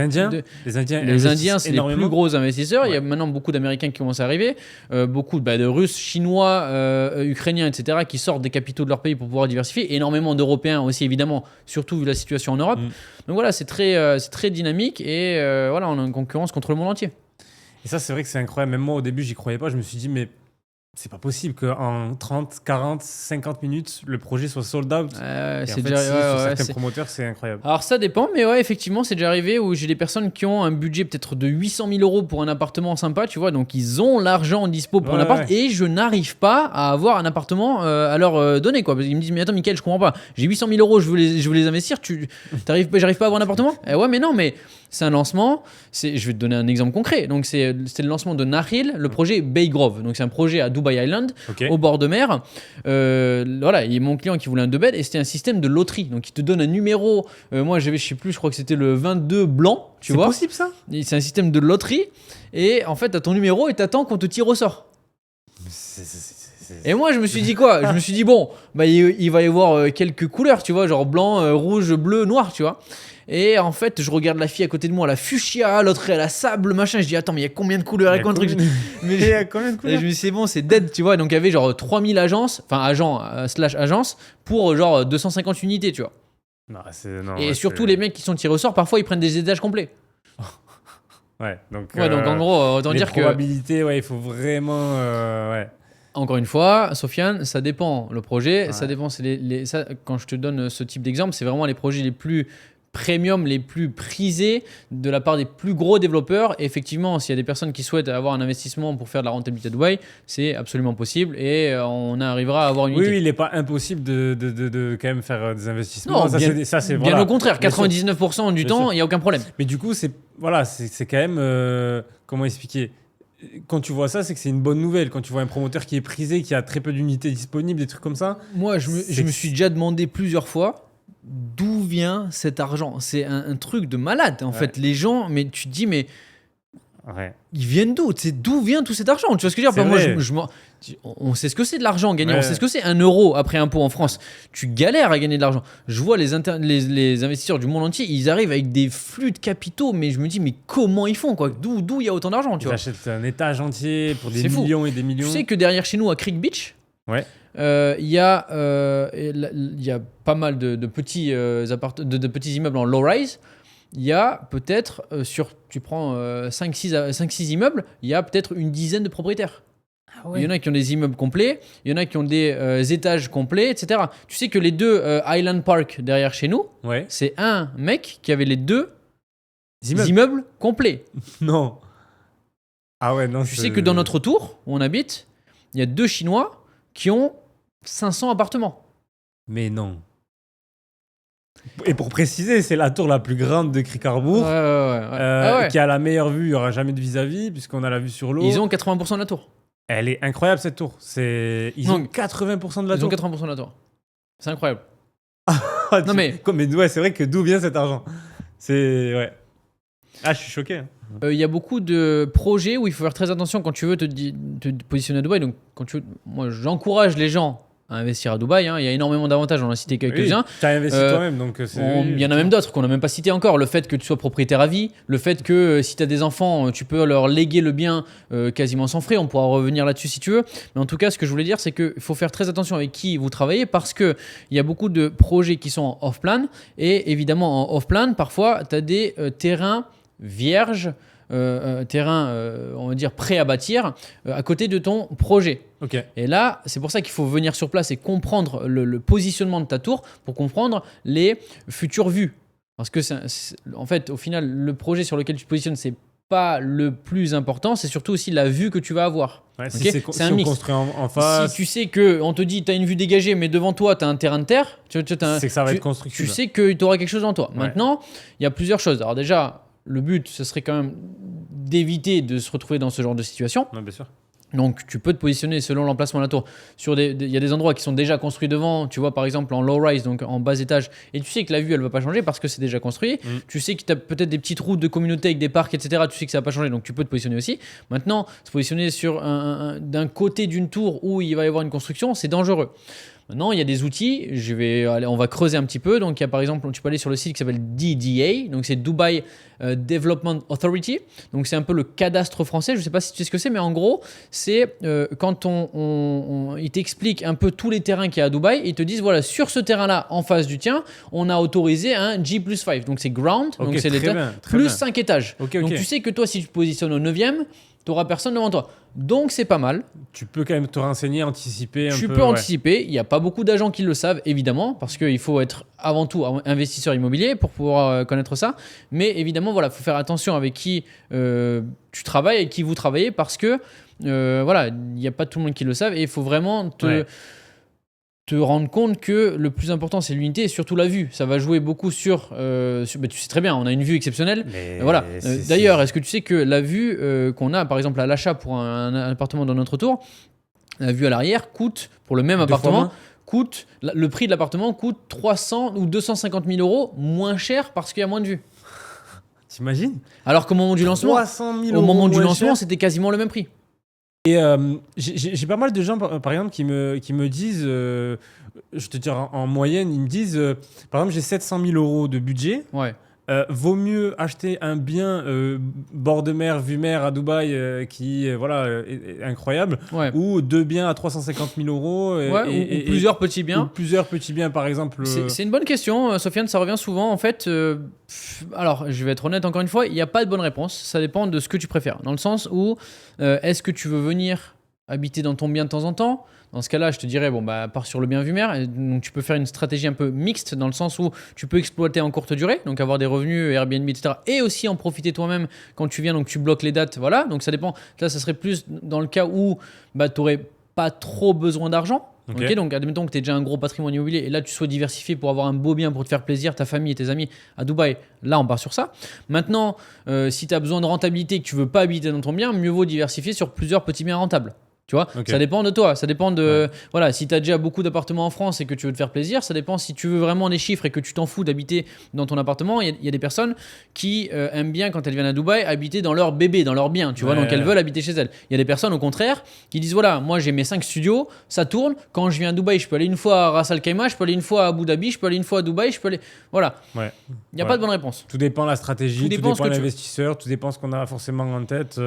Indiens, c'est les plus gros investisseurs. Ouais. Il y a maintenant beaucoup d'Américains qui commencent à arriver. Beaucoup de Russes, Chinois, Ukrainiens, etc. qui sortent des capitaux de leur pays pour pouvoir diversifier. Énormément d'Européens aussi, évidemment, surtout vu la situation en Europe. Donc voilà, c'est très dynamique et voilà, on a une concurrence contre le monde entier. Et ça, c'est vrai que c'est incroyable. Même moi, au début, j'y croyais pas. Je me suis dit, mais c'est pas possible qu'en 30, 40, 50 minutes, le projet soit sold out. C'est déjà sur certains promoteurs, c'est incroyable. Alors ça dépend, mais ouais, effectivement, c'est déjà arrivé où j'ai des personnes qui ont un budget peut-être de 800 000 euros pour un appartement sympa, tu vois, donc ils ont l'argent dispo pour un appart et je n'arrive pas à avoir un appartement à leur donner, quoi. Parce qu'ils me disent, mais attends, Mickaël, je comprends pas. J'ai 800 000 euros, je veux les investir, j'arrive pas à avoir un appartement? Ouais, mais non, mais c'est un lancement. Je vais te donner un exemple concret. Donc, c'est le lancement de Nahil, le projet Bay Grove. Donc, c'est un projet à Dubai Island, au bord de mer. Voilà, il y a mon client qui voulait un 2 beds et c'était un système de loterie. Donc, il te donne un numéro. Moi, je sais plus, je crois que c'était le 22 blanc. Tu vois? C'est possible, ça? C'est un système de loterie. Et en fait, tu as ton numéro et tu attends qu'on te tire au sort. Et moi, je me suis dit quoi? Je me suis dit, bon, bah, il va y avoir quelques couleurs, tu vois, genre blanc, rouge, bleu, noir, tu vois. Et en fait, je regarde la fille à côté de moi, la fuchsia, l'autre elle a sable, machin. Je dis, attends, mais il y a combien de couleurs? Il y a combien de couleurs? Et je me dis, c'est bon, c'est dead, tu vois. Donc il y avait genre 3000 agences, enfin agents/agences pour genre 250 unités, tu vois. Et surtout, les mecs qui sont tirés au sort, parfois ils prennent des étages complets. Donc en gros, autant dire que. Les probabilités, il faut vraiment. Encore une fois, Sofiane, ça dépend le projet, ça dépend. Quand je te donne ce type d'exemple, c'est vraiment les projets les plus premium, les plus prisés de la part des plus gros développeurs. Et effectivement, s'il y a des personnes qui souhaitent avoir un investissement pour faire de la rentabilité de Dubaï, c'est absolument possible et on arrivera à avoir une unité. Oui, il n'est pas impossible de quand même faire des investissements. Non, bien au contraire, 99% du temps, il n'y a aucun problème. Mais du coup, c'est quand même... comment expliquer ? Quand tu vois ça, c'est que c'est une bonne nouvelle. Quand tu vois un promoteur qui est prisé, qui a très peu d'unités disponibles, des trucs comme ça. Moi, je me suis déjà demandé plusieurs fois d'où vient cet argent. C'est un truc de malade, en fait. Les gens, mais tu te dis, mais ils viennent d'où? D'où vient tout cet argent? Tu vois ce que je veux dire? Moi, on sait ce que c'est de l'argent gagné. On sait ce que c'est 1 euro après impôt en France. Tu galères à gagner de l'argent. Je vois les investisseurs du monde entier, ils arrivent avec des flux de capitaux, mais je me dis, mais comment ils font, quoi? D'où il y a autant d'argent, tu vois? Ils achètent un étage entier pour des millions et des millions. Tu sais que derrière chez nous, à Creek Beach, il y a pas mal de petits petits immeubles en low-rise. Il y a peut-être, tu prends 5-6 immeubles, il y a peut-être une dizaine de propriétaires. Il y en a qui ont des immeubles complets, il y en a qui ont des étages complets, etc. Tu sais que les 2 Island Park derrière chez nous, c'est un mec qui avait les 2 immeubles complets. Non. Ah ouais, non. Tu sais que dans notre tour, où on habite, il y a 2 Chinois qui ont 500 appartements. Mais non. Et pour préciser, c'est la tour la plus grande de Cricarbourg, Ouais. qui a la meilleure vue. Il n'y aura jamais de vis-à-vis, puisqu'on a la vue sur l'eau. Ils ont 80% de la tour. Elle est incroyable, cette tour. Ils ont 80% de la Ils ont tour. 80% de la tour. C'est incroyable. Non, mais ouais, c'est vrai que d'où vient cet argent? C'est... Ouais. Ah, je suis choqué. Hein. Il y a beaucoup de projets où il faut faire très attention quand tu veux te positionner à Dubaï. Donc, moi, j'encourage les gens à investir à Dubaï. Hein. Il y a énormément d'avantages, on en a cité quelques-uns. Tu as investi toi-même, donc Il y en a même d'autres qu'on n'a même pas cité encore. Le fait que tu sois propriétaire à vie, le fait que si tu as des enfants, tu peux leur léguer le bien quasiment sans frais. On pourra revenir là-dessus si tu veux. Mais en tout cas, ce que je voulais dire, c'est qu'il faut faire très attention avec qui vous travaillez parce qu'il y a beaucoup de projets qui sont en off-plan. Et évidemment, en off-plan, parfois, tu as des terrains vierges, on va dire prêt à bâtir à côté de ton projet. Ok. Et là, c'est pour ça qu'il faut venir sur place et comprendre le positionnement de ta tour pour comprendre les futures vues. Parce que en fait, au final, le projet sur lequel tu te positionnes, c'est pas le plus important, c'est surtout aussi la vue que tu vas avoir. Ouais, Okay, c'est un mix. Construit en face. Si tu sais qu'on te dit tu as une vue dégagée, mais devant toi tu as un terrain de terre, c'est que ça va être constructible. Tu sais que tu auras quelque chose devant toi. Ouais. Maintenant, il y a plusieurs choses. Alors déjà, le but, ce serait quand même d'éviter de se retrouver dans ce genre de situation. Ouais, bien sûr. Donc, tu peux te positionner selon l'emplacement de la tour. Il y a des endroits qui sont déjà construits devant. Tu vois, par exemple, en low-rise, donc en bas étage. Et tu sais que la vue, elle ne va pas changer parce que c'est déjà construit. Tu sais que tu as peut-être des petites routes de communauté avec des parcs, etc. Tu sais que ça ne va pas changer. Donc, tu peux te positionner aussi. Maintenant, se positionner sur d'un côté d'une tour où il va y avoir une construction, c'est dangereux. Maintenant, il y a des outils, on va creuser un petit peu. Donc, il y a par exemple, tu peux aller sur le site qui s'appelle DDA, donc c'est Dubai Development Authority. Donc, c'est un peu le cadastre français. Je ne sais pas si tu sais ce que c'est, mais en gros, c'est quand ils t'expliquent un peu tous les terrains qu'il y a à Dubaï. Ils te disent, voilà, sur ce terrain-là, en face du tien, on a autorisé un G+5. Donc, c'est ground, donc c'est l'état, plus 5 étages. Donc, tu sais que toi, si tu te positionnes au 9e, tu n'auras personne devant toi. Donc, c'est pas mal. Tu peux quand même te renseigner, anticiper un peu. Tu peux anticiper. Il n'y a pas beaucoup d'agents qui le savent, évidemment, parce qu'il faut être avant tout investisseur immobilier pour pouvoir connaître ça. Mais évidemment, voilà, il faut faire attention avec qui tu travailles et qui vous travaillez parce que voilà, il n'y a pas tout le monde qui le savent et il faut vraiment te rendre compte que le plus important c'est l'unité et surtout la vue. Ça va jouer beaucoup sur tu sais très bien, on a une vue exceptionnelle. Voilà. D'ailleurs, est-ce que tu sais que la vue qu'on a par exemple à l'achat pour un appartement dans notre tour, la vue à l'arrière coûte pour le même appartement le prix de l'appartement coûte 300 ou 250 000 euros moins cher parce qu'il y a moins de vue. T'imagines? Alors qu'au moment du lancement, 300 000 euros au moment du lancement, c'était quasiment le même prix. Et j'ai pas mal de gens, par exemple, qui me disent, je te dis en moyenne, ils me disent, par exemple, j'ai 700 000 euros de budget. Ouais. Vaut mieux acheter un bien bord de mer, vue mer à Dubaï qui est incroyable, ou deux biens à 350 000 euros. Ou plusieurs petits biens. Ou plusieurs petits biens, par exemple. C'est une bonne question, Sofiane, ça revient souvent. En fait, alors, je vais être honnête encore une fois, il n'y a pas de bonne réponse. Ça dépend de ce que tu préfères. Dans le sens où, est-ce que tu veux venir habiter dans ton bien de temps en temps? Dans ce cas-là, je te dirais, pars sur le bien vue mer. Donc, tu peux faire une stratégie un peu mixte dans le sens où tu peux exploiter en courte durée, donc avoir des revenus, Airbnb, etc. Et aussi en profiter toi-même quand tu viens, donc tu bloques les dates. Voilà, donc ça dépend. Là, ça serait plus dans le cas où tu n'aurais pas trop besoin d'argent. Okay, donc, admettons que tu aies déjà un gros patrimoine immobilier et là, tu sois diversifié pour avoir un beau bien pour te faire plaisir, ta famille et tes amis à Dubaï. Là, on part sur ça. Maintenant, si tu as besoin de rentabilité et que tu ne veux pas habiter dans ton bien, mieux vaut diversifier sur plusieurs petits biens rentables. Tu vois, ça dépend de toi, ça dépend de... Voilà, si tu as déjà beaucoup d'appartements en France et que tu veux te faire plaisir, ça dépend si tu veux vraiment des chiffres et que tu t'en fous d'habiter dans ton appartement. Il y a des personnes qui aiment bien, quand elles viennent à Dubaï, habiter dans leur bébé, dans leur bien, tu vois, donc elles veulent habiter chez elles. Il y a des personnes, au contraire, qui disent, voilà, moi j'ai mes 5 studios, ça tourne, quand je viens à Dubaï, je peux aller une fois à Ras Al Khaimah, je peux aller une fois à Abu Dhabi, je peux aller une fois à Dubaï, je peux aller... Voilà. Il n'y a pas de bonne réponse. Tout dépend de la stratégie, tout dépend de l'investisseur, tout dépend de ce qu'on a forcément en tête.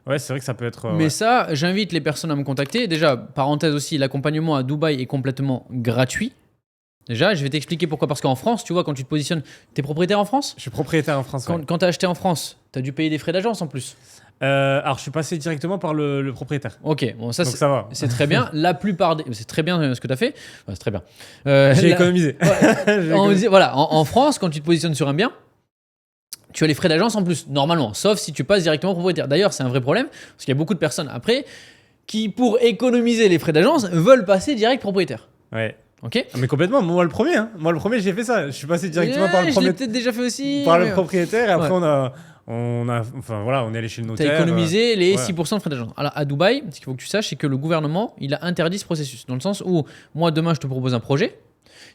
Ouais, c'est vrai que ça peut être... Mais ça, j'invite les personnes à me contacter. Déjà, parenthèse aussi, l'accompagnement à Dubaï est complètement gratuit. Déjà, je vais t'expliquer pourquoi. Parce qu'en France, tu vois, quand tu te positionnes... T'es propriétaire en France ? Je suis propriétaire en France, Quand t'as acheté en France, t'as dû payer des frais d'agence en plus. Alors, je suis passé directement par le propriétaire. Ok, bon, ça, donc ça va. C'est très bien. La plupart des... C'est très bien ce que tu as fait. Enfin, c'est très bien. J'ai économisé. Voilà, en France, quand tu te positionnes sur un bien, tu as les frais d'agence en plus, normalement, sauf si tu passes directement propriétaire. D'ailleurs, c'est un vrai problème, parce qu'il y a beaucoup de personnes après qui, pour économiser les frais d'agence, veulent passer direct propriétaire. Ouais. Ok. Ah, mais complètement, moi le premier. Hein. Moi le premier, j'ai fait ça. Je suis passé directement par le Je premier. l'ai peut-être déjà fait aussi. Par le mais- propriétaire et après Ouais. enfin voilà, on est allé chez le T'as notaire. économisé les ouais. 6% de frais d'agence. Alors à Dubaï, ce qu'il faut que tu saches, c'est que le gouvernement, il a interdit ce processus. Dans le sens où, moi demain, je te propose un projet.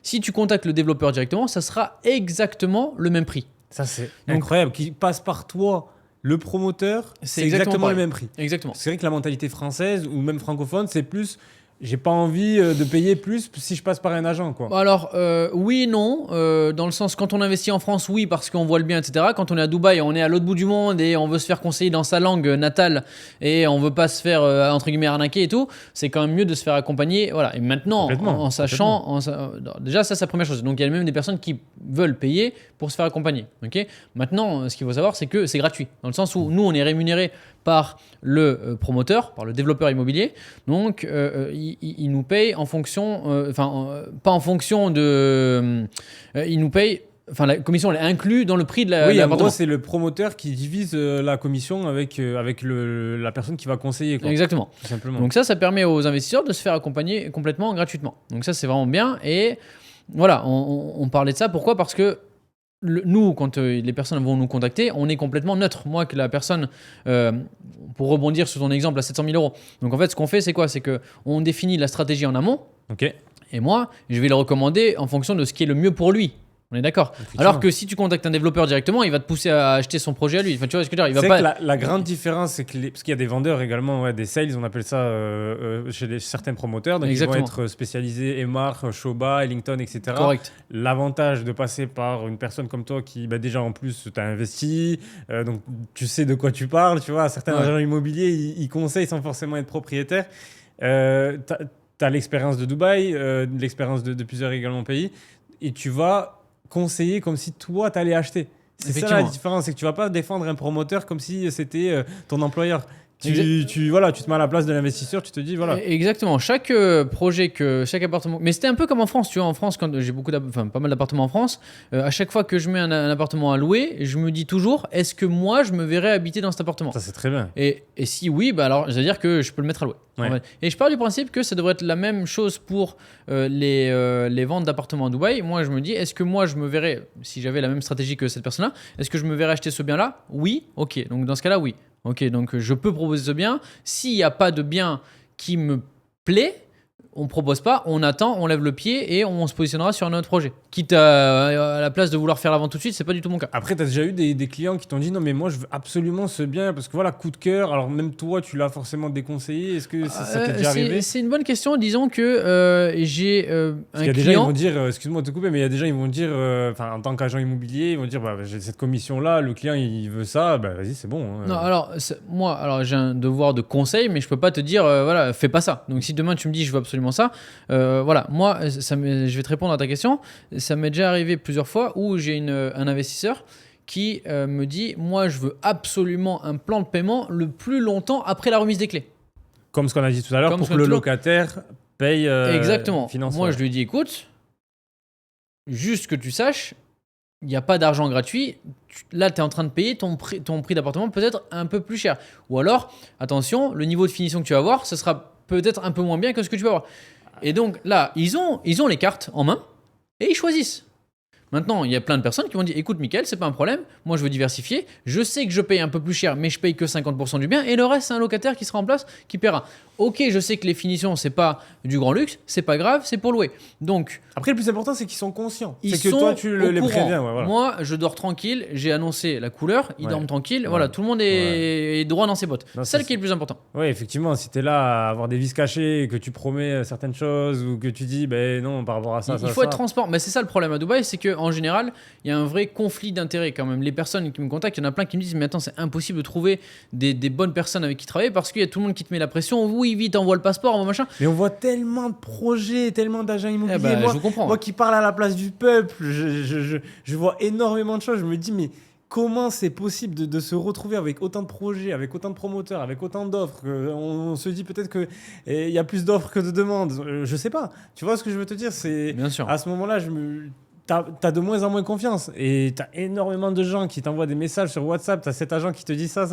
Si tu contactes le développeur directement, ça sera exactement le même prix. Ça c'est Donc- incroyable. Qui passe par toi, le promoteur, C'est c'est exactement exactement le pareil. même prix. Exactement. C'est vrai que la mentalité française ou même francophone, c'est plus. J'ai pas envie de payer plus si je passe par un agent, quoi. Alors, oui et non. Dans le sens, quand on investit en France, oui, parce qu'on voit le bien, etc. Quand on est à Dubaï, on est à l'autre bout du monde et on veut se faire conseiller dans sa langue natale et on veut pas se faire, entre guillemets, arnaquer et tout, c'est quand même mieux de se faire accompagner. Voilà. Et maintenant, Complètement, en sachant. Déjà, ça, c'est la première chose. Donc, il y a même des personnes qui veulent payer pour se faire accompagner. Ok. Maintenant, ce qu'il faut savoir, c'est que c'est gratuit. Dans le sens où nous, on est rémunéré par le promoteur, par le développeur immobilier. Donc, il nous paye en fonction, pas en fonction de, il nous paye. Enfin, la commission elle est inclue dans le prix de Oui, en l'appartement. gros, c'est le promoteur qui divise la commission avec la personne qui va conseiller, quoi. Exactement. Tout simplement. Donc ça permet aux investisseurs de se faire accompagner complètement gratuitement. Donc ça, c'est vraiment bien. Et voilà, on parlait de ça. Pourquoi ? Parce que nous, quand les personnes vont nous contacter, on est complètement neutre. Moi, que la personne, pour rebondir sur ton exemple à 700 000 euros. Donc en fait, ce qu'on fait, c'est quoi ? C'est qu'on définit la stratégie en amont. Ok. Et moi, je vais le recommander en fonction de ce qui est le mieux pour lui. On est d'accord. Alors que si tu contactes un développeur directement, il va te pousser à acheter son projet à lui. Enfin, tu vois ce que je veux dire. Il va C'est pas. que la grande différence, c'est que parce qu'il y a des vendeurs également, ouais, des sales, on appelle ça chez certains promoteurs, donc Exactement. ils vont être spécialisés Emar, Shoba, Ellington, etc. Correct. L'avantage de passer par une personne comme toi qui, bah, déjà en plus, t'as investi, donc tu sais de quoi tu parles, tu vois. Certains Ouais. agents immobiliers, ils conseillent sans forcément être propriétaires. T'as l'expérience de Dubaï, l'expérience de plusieurs également pays, et tu vas conseiller comme si toi, t'allais acheter. C'est ça la Effectivement. différence, c'est que tu vas pas défendre un promoteur comme si c'était ton employeur. Exact. Tu te mets à la place de l'investisseur, tu te dis, voilà. Exactement. Chaque projet, chaque appartement. Mais c'était un peu comme en France, tu vois. En France, quand j'ai pas mal d'appartements en France, à chaque fois que je mets un appartement à louer, je me dis toujours, est-ce que moi, je me verrais habiter dans cet appartement ? Ça, c'est très bien. Et si oui, bah alors, c'est-à-dire que je peux le mettre à louer. Ouais. En fait. Et je pars du principe que ça devrait être la même chose pour les ventes d'appartements à Dubaï. Moi, je me dis, est-ce que moi, je me verrais, si j'avais la même stratégie que cette personne-là, est-ce que je me verrais acheter ce bien-là ? Oui, ok. Donc, dans ce cas-là, oui. Ok, donc je peux proposer ce bien. S'il n'y a pas de bien qui me plaît, on propose pas, on attend, on lève le pied et on se positionnera sur un autre projet. Quitte à la place de vouloir faire la vente tout de suite, c'est pas du tout mon cas. Après, tu as déjà eu des clients qui t'ont dit, non, mais moi, je veux absolument ce bien, parce que voilà, coup de cœur. Alors, même toi, tu l'as forcément déconseillé. Est-ce que ça t'est déjà arrivé ? C'est une bonne question. Disons que j'ai Parce un qu'il y a des gens, ils client. vont dire, excuse-moi de te couper, mais il y a des gens, ils vont dire, en tant qu'agent immobilier, ils vont dire, bah, j'ai cette commission-là, le client, il veut ça, bah, vas-y, c'est bon. Hein. Non, alors moi, j'ai un devoir de conseil, mais je peux pas te dire, voilà, fais pas ça. Donc si demain tu me dis, je veux absolument ça, voilà, moi, je vais te répondre à ta question. Ça m'est déjà arrivé plusieurs fois où j'ai un investisseur qui me dit, moi, je veux absolument un plan de paiement le plus longtemps après la remise des clés. Comme ce qu'on a dit tout à l'heure, Comme pour ce que qu'on le a dit locataire paye Exactement. finance. Moi, je lui dis, écoute, juste que tu saches, il n'y a pas d'argent gratuit. Là, tu es en train de payer ton prix d'appartement peut-être un peu plus cher. Ou alors, attention, le niveau de finition que tu vas avoir, ce sera peut-être un peu moins bien que ce que tu vas avoir. Et donc là, ils ont les cartes en main et ils choisissent. Maintenant, il y a plein de personnes qui vont dire, écoute Mickaël, c'est pas un problème, moi je veux diversifier, je sais que je paye un peu plus cher, mais je paye que 50% du bien, et le reste c'est un locataire qui sera en place, qui paiera. Ok, je sais que les finitions c'est pas du grand luxe, c'est pas grave, c'est pour louer. Donc Après, le plus important, c'est qu'ils sont conscients. ils C'est que sont toi, tu au les courant. préviens. Ouais, voilà. Moi, je dors tranquille, j'ai annoncé la couleur, ils Ouais. dorment tranquille, Ouais. voilà, tout le monde est droit dans ses bottes. Non, C'est ça c'est- qui est le plus important. Oui, effectivement, si tu es là à avoir des vices cachés, et que tu promets certaines choses, ou que tu dis, ben non, par rapport à ça, Il faut être transparent. Mais c'est ça le problème à Dubaï, c'est qu'en général, il y a un vrai conflit d'intérêts quand même. Les personnes qui me contactent, il y en a plein qui me disent, mais attends, c'est impossible de trouver des bonnes personnes avec qui travailler parce qu'il y a tout le monde qui te met la pression. Oui, vite, envoie le passeport, envoie machin. Mais on voit tellement de projets, tellement d'agents immobiliers. Eh ben, moi, je vous comprends. moi qui parle à la place du peuple, je vois énormément de choses. Je me dis, mais comment c'est possible de se retrouver avec autant de projets, avec autant de promoteurs, avec autant d'offres on se dit peut-être qu'il y a plus d'offres que de demandes. Je sais pas. Tu vois ce que je veux te dire? C'est Bien sûr. à ce moment-là, t'as de moins en moins confiance. Et t'as énormément de gens qui t'envoient des messages sur WhatsApp. T'as cet agent qui te dit ça.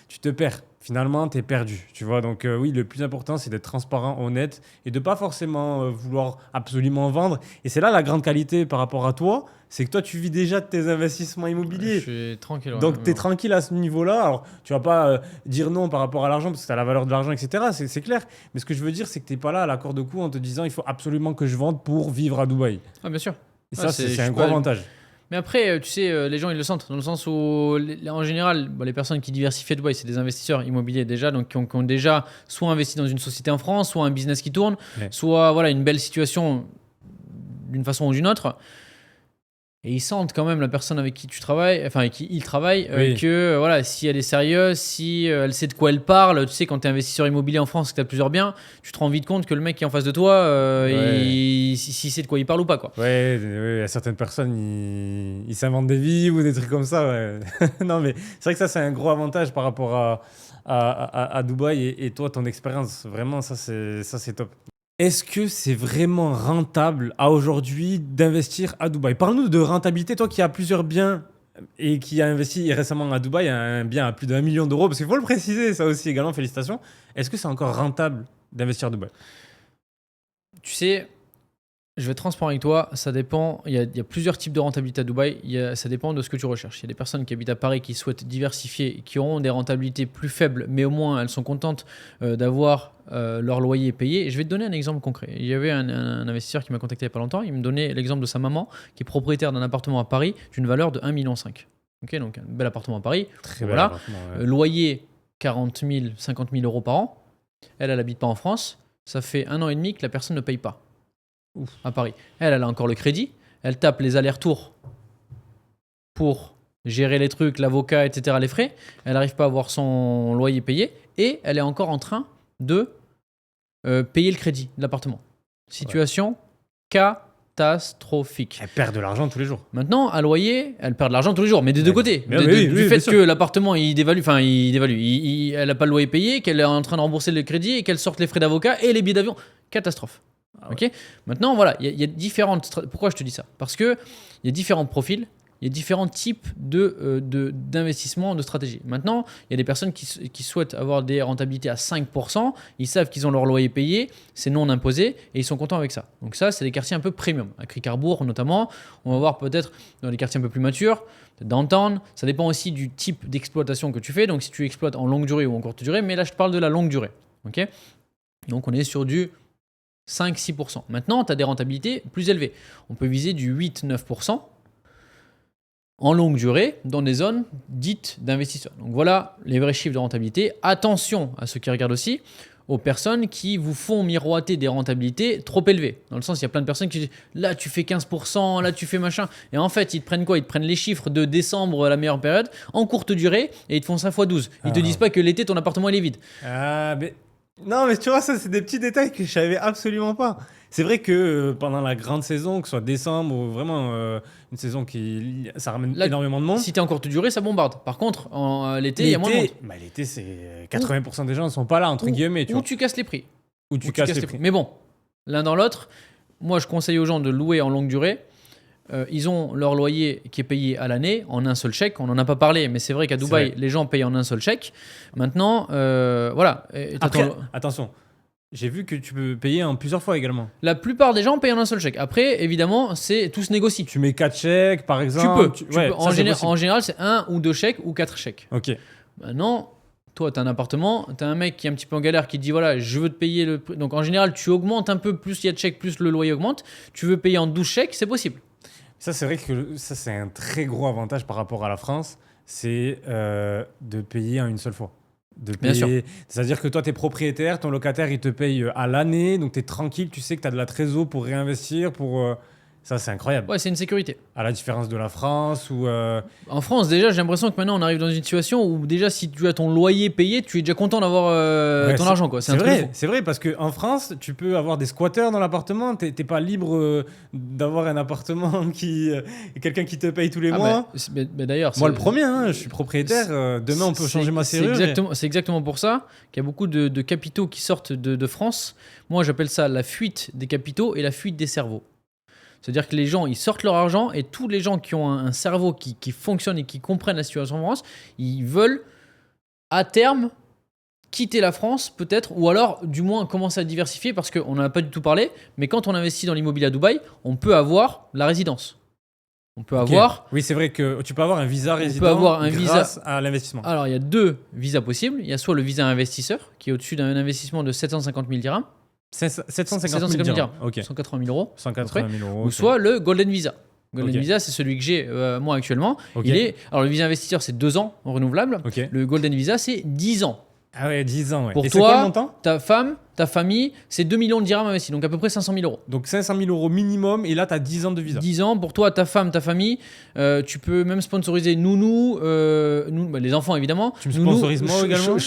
Tu te perds. Finalement, t'es perdu. Tu vois, donc oui, le plus important, c'est d'être transparent, honnête et de pas forcément vouloir absolument vendre. Et c'est là la grande qualité par rapport à toi, c'est que toi, tu vis déjà de tes investissements immobiliers. Je suis tranquille. Donc, tu es tranquille à ce niveau-là. Alors, tu vas pas dire non par rapport à l'argent parce que tu as la valeur de l'argent, etc. C'est clair. Mais ce que je veux dire, c'est que tu n'es pas là à la corde au cou en te disant il faut absolument que je vende pour vivre à Dubaï. Ah, bien sûr. Et ça, c'est un gros avantage. Mais après, tu sais, les gens, ils le sentent. Dans le sens où, en général, les personnes qui diversifient à Dubaï, c'est des investisseurs immobiliers déjà, donc qui ont déjà soit investi dans une société en France, soit un business qui tourne, soit voilà, une belle situation d'une façon ou d'une autre. Et ils sentent quand même la personne avec qui tu travailles, enfin avec qui ils travaillent, que voilà, si elle est sérieuse, si elle sait de quoi elle parle, tu sais, quand tu es investisseur immobilier en France, que tu as plusieurs biens, tu te rends vite compte que le mec qui est en face de toi, s'il sait de quoi il parle ou pas, quoi. Ouais, il y a certaines personnes, ils s'inventent des vies ou des trucs comme ça. Ouais. Non, mais c'est vrai que ça, c'est un gros avantage par rapport à Dubaï et toi, ton expérience. Vraiment, ça, c'est top. Est-ce que c'est vraiment rentable à aujourd'hui d'investir à Dubaï? Parle-nous de rentabilité, toi qui as plusieurs biens et qui a investi récemment à Dubaï, un bien à plus d'1 million d'euros, parce qu'il faut le préciser, ça aussi également, félicitations. Est-ce que c'est encore rentable d'investir à Dubaï? Tu sais, je vais être transparent avec toi, ça dépend, il y a plusieurs types de rentabilité à Dubaï, ça dépend de ce que tu recherches. Il y a des personnes qui habitent à Paris qui souhaitent diversifier, qui auront des rentabilités plus faibles, mais au moins elles sont contentes d'avoir leur loyer payé. Et je vais te donner un exemple concret. Il y avait un investisseur qui m'a contacté il n'y a pas longtemps, il me donnait l'exemple de sa maman qui est propriétaire d'un appartement à Paris d'une valeur de 1,5 million. Okay, donc un bel appartement à Paris. Très voilà. appartement, ouais. Loyer 40 000, 50 000 euros par an. Elle n'habite pas en France. Ça fait 1 an et demi que la personne ne paye pas. Ouf. À Paris. Elle a encore le crédit. Elle tape les allers-retours pour gérer les trucs, l'avocat, etc., les frais. Elle n'arrive pas à avoir son loyer payé. Et elle est encore en train de payer le crédit de l'appartement. Situation catastrophique. Elle perd de l'argent tous les jours. Maintenant, à loyer, elle perd de l'argent tous les jours, mais des deux côtés. Du fait que l'appartement, il dévalue, elle n'a pas le loyer payé, qu'elle est en train de rembourser le crédit et qu'elle sorte les frais d'avocat et les billets d'avion. Catastrophe. Okay. Maintenant, voilà, il y a différentes. Pourquoi je te dis ça? Parce que il y a différents profils, il y a différents types d'investissement, de stratégie. Maintenant, il y a des personnes qui souhaitent avoir des rentabilités à 5%. Ils savent qu'ils ont leur loyer payé, c'est non imposé et ils sont contents avec ça. Donc ça, c'est des quartiers un peu premium, à Cricarbourg notamment. On va voir peut-être dans les quartiers un peu plus matures, downtown. Ça dépend aussi du type d'exploitation que tu fais. Donc si tu exploites en longue durée ou en courte durée, mais là, je te parle de la longue durée. Okay. Donc on est sur du 5-6%. Maintenant, tu as des rentabilités plus élevées. On peut viser du 8-9% en longue durée dans des zones dites d'investisseurs. Donc voilà les vrais chiffres de rentabilité. Attention à ceux qui regardent aussi, aux personnes qui vous font miroiter des rentabilités trop élevées. Dans le sens, il y a plein de personnes qui disent là tu fais 15%, là tu fais machin. Et en fait, ils te prennent quoi? Ils te prennent les chiffres de décembre, la meilleure période, en courte durée, et ils te font 5 x 12. Ils te disent pas que l'été, ton appartement il est vide. Ah, mais... Non, mais tu vois, ça, c'est des petits détails que je savais absolument pas. C'est vrai que pendant la grande saison, que ce soit décembre ou vraiment une saison ça ramène énormément de monde. Si tu es en courte durée, ça bombarde. Par contre, l'été, il y a moins de monde. Bah, l'été, c'est 80% des gens ne sont pas là, entre guillemets. Ou tu casses les prix. Ou tu casses les prix. Mais bon, l'un dans l'autre, moi, je conseille aux gens de louer en longue durée. Ils ont leur loyer qui est payé à l'année en un seul chèque. On n'en a pas parlé, mais c'est vrai qu'à Dubaï, les gens payent en un seul chèque. Maintenant, voilà. Après, attention, j'ai vu que tu peux payer en plusieurs fois également. La plupart des gens payent en un seul chèque. Après, évidemment, tout se négocie. Tu mets 4 chèques, par exemple. Tu peux. En général, c'est 1 ou 2 chèques ou 4 chèques. Ok. Maintenant, toi, tu as un appartement, tu as un mec qui est un petit peu en galère qui te dit voilà, je veux te payer le prix. Donc en général, tu augmentes un peu, plus il y a de chèques, plus le loyer augmente. Tu veux payer en 12 chèques, c'est possible. Ça, c'est vrai que ça, c'est un très gros avantage par rapport à la France, c'est de payer en une seule fois. Bien sûr. C'est-à-dire que toi, tu es propriétaire, ton locataire, il te paye à l'année, donc tu es tranquille, tu sais que tu as de la trésor pour réinvestir, Ça, c'est incroyable. Ouais, c'est une sécurité. À la différence de la France ou... En France, déjà, j'ai l'impression que maintenant, on arrive dans une situation où déjà, si tu as ton loyer payé, tu es déjà content d'avoir ton argent, quoi. C'est vrai, c'est vrai, parce qu'en France, tu peux avoir des squatteurs dans l'appartement. T'es pas libre d'avoir un appartement quelqu'un qui te paye tous les mois. Mais d'ailleurs, moi, le premier, je suis propriétaire. Demain, on peut changer ma serrure. C'est exactement pour ça qu'il y a beaucoup de capitaux qui sortent de France. Moi, j'appelle ça la fuite des capitaux et la fuite des cerveaux. C'est-à-dire que les gens, ils sortent leur argent et tous les gens qui ont un cerveau qui fonctionne et qui comprennent la situation en France, ils veulent à terme quitter la France peut-être, ou alors du moins commencer à diversifier parce qu'on n'en a pas du tout parlé, mais quand on investit dans l'immobilier à Dubaï, on peut avoir la résidence. On peut avoir... Oui, c'est vrai que tu peux avoir un visa résident peut avoir un grâce à l'investissement. Alors, il y a 2 visas possibles. Il y a soit le visa investisseur, qui est au-dessus d'un investissement de 750 000 dirhams. 750 000 dirhams. Ok. 180 000 euros. 180 000 euros. Ou soit le Golden Visa. Golden Ok. Visa, c'est celui que j'ai moi actuellement. Ok. Alors, le visa investisseur, c'est 2 ans renouvelable. Ok. Le Golden Visa, c'est 10 ans. Ah ouais, 10 ans. Ouais. Pour Et c'est quoi toi, le montant? ta femme, ta famille, c'est 2 millions de dirhams investis, donc à peu près 500 000 euros. Donc 500 000 euros minimum, et là, tu as 10 ans de visa. 10 ans, pour toi, ta femme, ta famille, tu peux même sponsoriser Nounou, les enfants évidemment. Tu me Nounou, sponsorises moi également?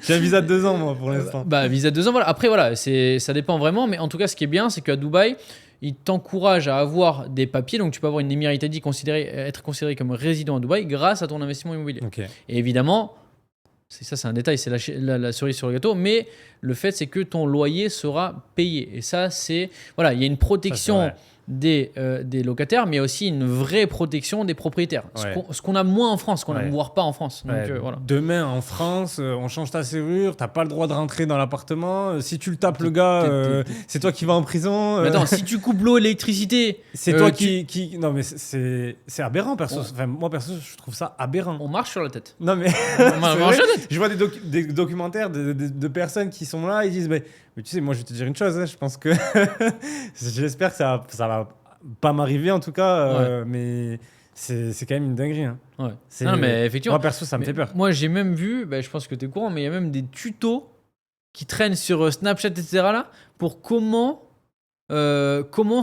J'ai un visa de 2 ans, moi, pour l'instant. Visa de 2 ans, voilà. Après, voilà, ça dépend vraiment, mais en tout cas, ce qui est bien, c'est qu'à Dubaï, ils t'encouragent à avoir des papiers, donc tu peux avoir une émiratadi être considéré comme résident à Dubaï grâce à ton investissement immobilier. Ok. Et évidemment, c'est un détail, c'est la cerise sur le gâteau, mais le fait, c'est que ton loyer sera payé. Et ça, il y a une protection des locataires, mais aussi une vraie protection des propriétaires. Ouais. Ce qu'on a moins en France, qu'on n'a voire pas en France. Donc, Ouais. voilà. Demain, en France, on change ta serrure, t'as pas le droit de rentrer dans l'appartement. Si tu le tapes, le gars, c'est toi qui vas en prison. Mais attends, si tu coupes l'eau et l'électricité, c'est toi qui... Non, mais c'est aberrant, perso. Enfin, moi, perso, je trouve ça aberrant. on marche sur la tête. Non, mais On marche sur la tête. je vois des documentaires de personnes qui sont là, ils disent mais tu sais, moi, je vais te dire une chose, hein, je pense que j'espère que ça va pas m'arriver en tout cas, mais c'est quand même une dinguerie. Hein. Ouais. C'est- Non, mais effectivement. Moi, perso, ça me fait peur. Moi, j'ai même vu, je pense que tu es courant, mais il y a même des tutos qui traînent sur Snapchat, etc. là, pour comment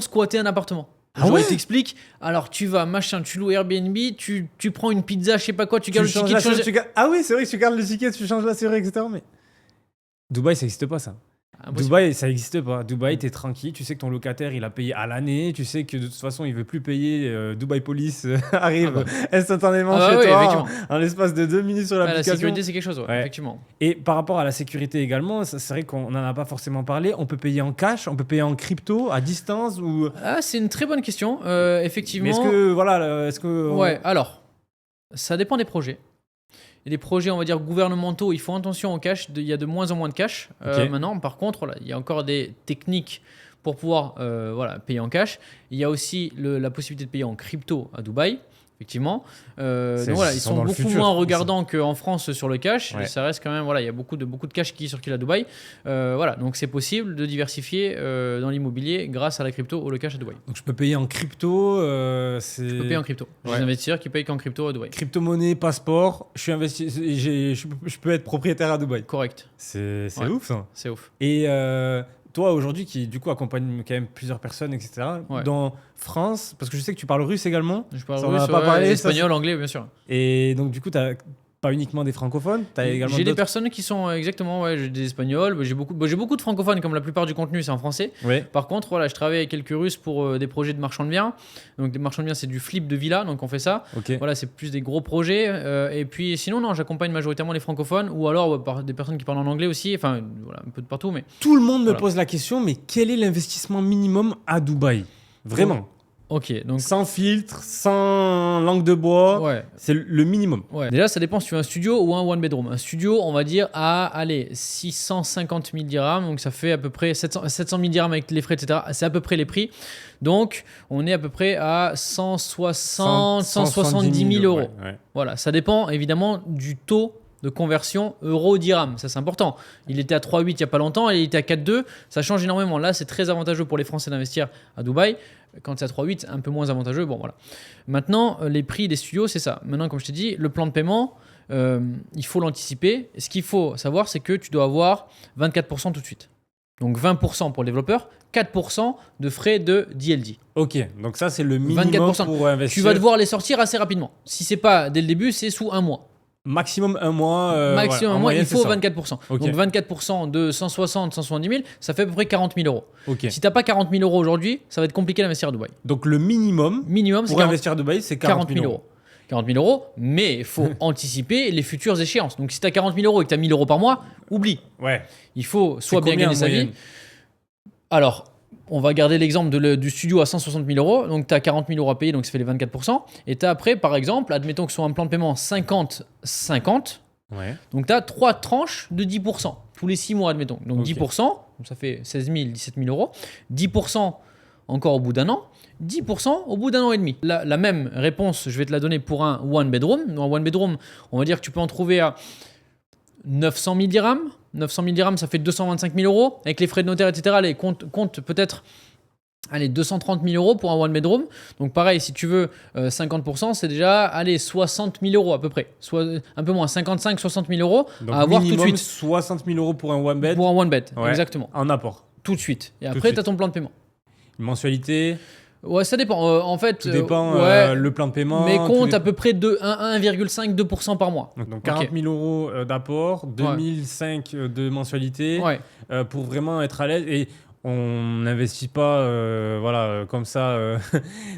squatter un appartement. Ah Genre, ouais ils t'expliquent, alors tu vas, tu loues Airbnb, tu prends une pizza, je sais pas quoi, tu Tu gardes le changes ticket, la tu changes- serrure, Ah oui, c'est vrai que tu gardes le ticket, tu changes la serrure, etc. Mais Dubaï, ça n'existe pas, ça. Impossible. Dubaï, ça n'existe pas. Dubaï, t'es tranquille. Tu sais que ton locataire, il a payé à l'année. Tu sais que de toute façon, il veut plus payer. Dubaï Police arrive instantanément Ah chez ouais, toi effectivement. en l'espace de 2 minutes sur La l'application. sécurité, c'est quelque chose, Ouais. effectivement. Et par rapport à la sécurité également, c'est vrai qu'on n'en a pas forcément parlé. On peut payer en cash, on peut payer en crypto, à distance ou. Ah, c'est une très bonne question, effectivement. Mais est-ce que voilà, est-ce que Ouais, alors, ça dépend des projets. Et les projets, on va dire, gouvernementaux, ils font attention au cash. Il y a de moins en moins de cash Ok. maintenant. Par contre, voilà, il y a encore des techniques pour pouvoir payer en cash. Il y a aussi la possibilité de payer en crypto à Dubaï, effectivement. Donc voilà, ils sont dans le beaucoup futur, moins regardants qu'en France sur le cash. Ouais. Ça reste quand même, il y a beaucoup de cash qui circule à Dubaï. Donc c'est possible de diversifier dans l'immobilier grâce à la crypto ou le cash à Dubaï. Donc je peux payer en crypto, c'est. Tu peux payer en crypto. J'ai Ouais. des investisseurs qui payent qu'en crypto à Dubaï. Crypto-monnaie, passeport, je suis investi, je peux être propriétaire à Dubaï. Correct, C'est Ouais. ouf ça. c'est ouf. Et toi aujourd'hui qui du coup accompagne quand même plusieurs personnes, etc. Ouais. Dans France, parce que je sais que tu parles russe également. Je parle Ça, on en a russe, pas parlé, ça, espagnol, anglais, bien sûr. Et donc du coup t'as pas uniquement des francophones, t'as également J'ai des d'autres. personnes qui sont exactement, j'ai des espagnols, j'ai beaucoup de francophones, comme la plupart du contenu c'est en français. Ouais. Par contre, voilà, je travaille avec quelques Russes pour des projets de marchand de biens. Donc des marchands de biens, c'est du flip de villa, donc on fait ça. Ok. Voilà, c'est plus des gros projets. Et puis sinon, non, j'accompagne majoritairement les francophones ou alors par des personnes qui parlent en anglais aussi. Enfin, voilà, un peu de partout, mais Tout le monde me Voilà. pose la question, mais quel est l'investissement minimum à Dubaï? Vraiment. ok. Donc Sans filtre, sans langue de bois, ouais. c'est le minimum. Ouais. Déjà, ça dépend si tu veux un studio ou un one bedroom. Un studio, on va dire à, allez, 650 000 dirhams, donc ça fait à peu près 700 000 dirhams avec les frais, etc. C'est à peu près les prix. Donc, on est à peu près à 170 000 euros. Ouais. Voilà, ça dépend évidemment du taux de conversion euro-dirham. Ça, c'est important. Il était à 3,8 il n'y a pas longtemps et il était à 4,2. Ça change énormément. Là, c'est très avantageux pour les Français d'investir à Dubaï. Quand c'est à 3,8, un peu moins avantageux. Bon, voilà. Maintenant, les prix des studios, c'est ça. Maintenant, comme je t'ai dit, le plan de paiement, il faut l'anticiper. Ce qu'il faut savoir, c'est que tu dois avoir 24% tout de suite. Donc 20% pour le développeur, 4% de frais de DLD. Ok, donc ça c'est le minimum 24%. pour investir. Tu vas devoir les sortir assez rapidement. Si c'est pas dès le début, c'est sous un mois. Maximum un mois. Maximum en un mois, moyenne, il faut c'est ça. 24%. Ok. Donc 24% de 160, 170 000, ça fait à peu près 40 000 euros. Ok. Si tu n'as pas 40 000 euros aujourd'hui, ça va être compliqué d'investir à Dubaï. Donc le minimum Minimum, c'est pour investir à Dubaï, c'est 40 000 euros. 40 000 euros, mais il faut anticiper les futures échéances. Donc si tu as 40 000 euros et que tu as 1 000 euros par mois, oublie. Ouais. Il faut soit C'est bien combien gagner en sa moyenne vie. Alors, On va garder l'exemple du studio à 160 000 euros. Donc, tu as 40 000 euros à payer, donc ça fait les 24%. Et tu as après, par exemple, admettons que ce soit un plan de paiement 50-50. Ouais. Donc, tu as 3 tranches de 10% tous les 6 mois, admettons. Donc, Ok. 10%, donc ça fait 16 000, 17 000 euros. 10% encore au bout d'un an. 10% au bout d'un an et demi. La même réponse, je vais te la donner pour un one bedroom. Dans un one bedroom, on va dire que tu peux en trouver à 900 000 dirhams. 900 000 dirhams, ça fait 225 000 euros. Avec les frais de notaire, etc., allez, compte peut-être 230 000 euros pour un one bedroom. Donc pareil, si tu veux 50%, c'est déjà 60 000 euros à peu près. Soit un peu moins, 55-60 000 euros Donc à avoir tout de minimum suite. 60 000 euros pour un one bed. Pour un one bed, Ouais. exactement. En apport. Tout de suite. Et Tout de après, tu as suite. ton plan de paiement. Une mensualité. Ouais, ça dépend. En fait, Tout dépend ouais, le plan de paiement. mais tout compte dépend. à peu près de 1,5-2% par mois. Donc 40 000 euros d'apport, 2005 de mensualité Ouais. pour vraiment être à l'aise. Et on n'investit pas comme ça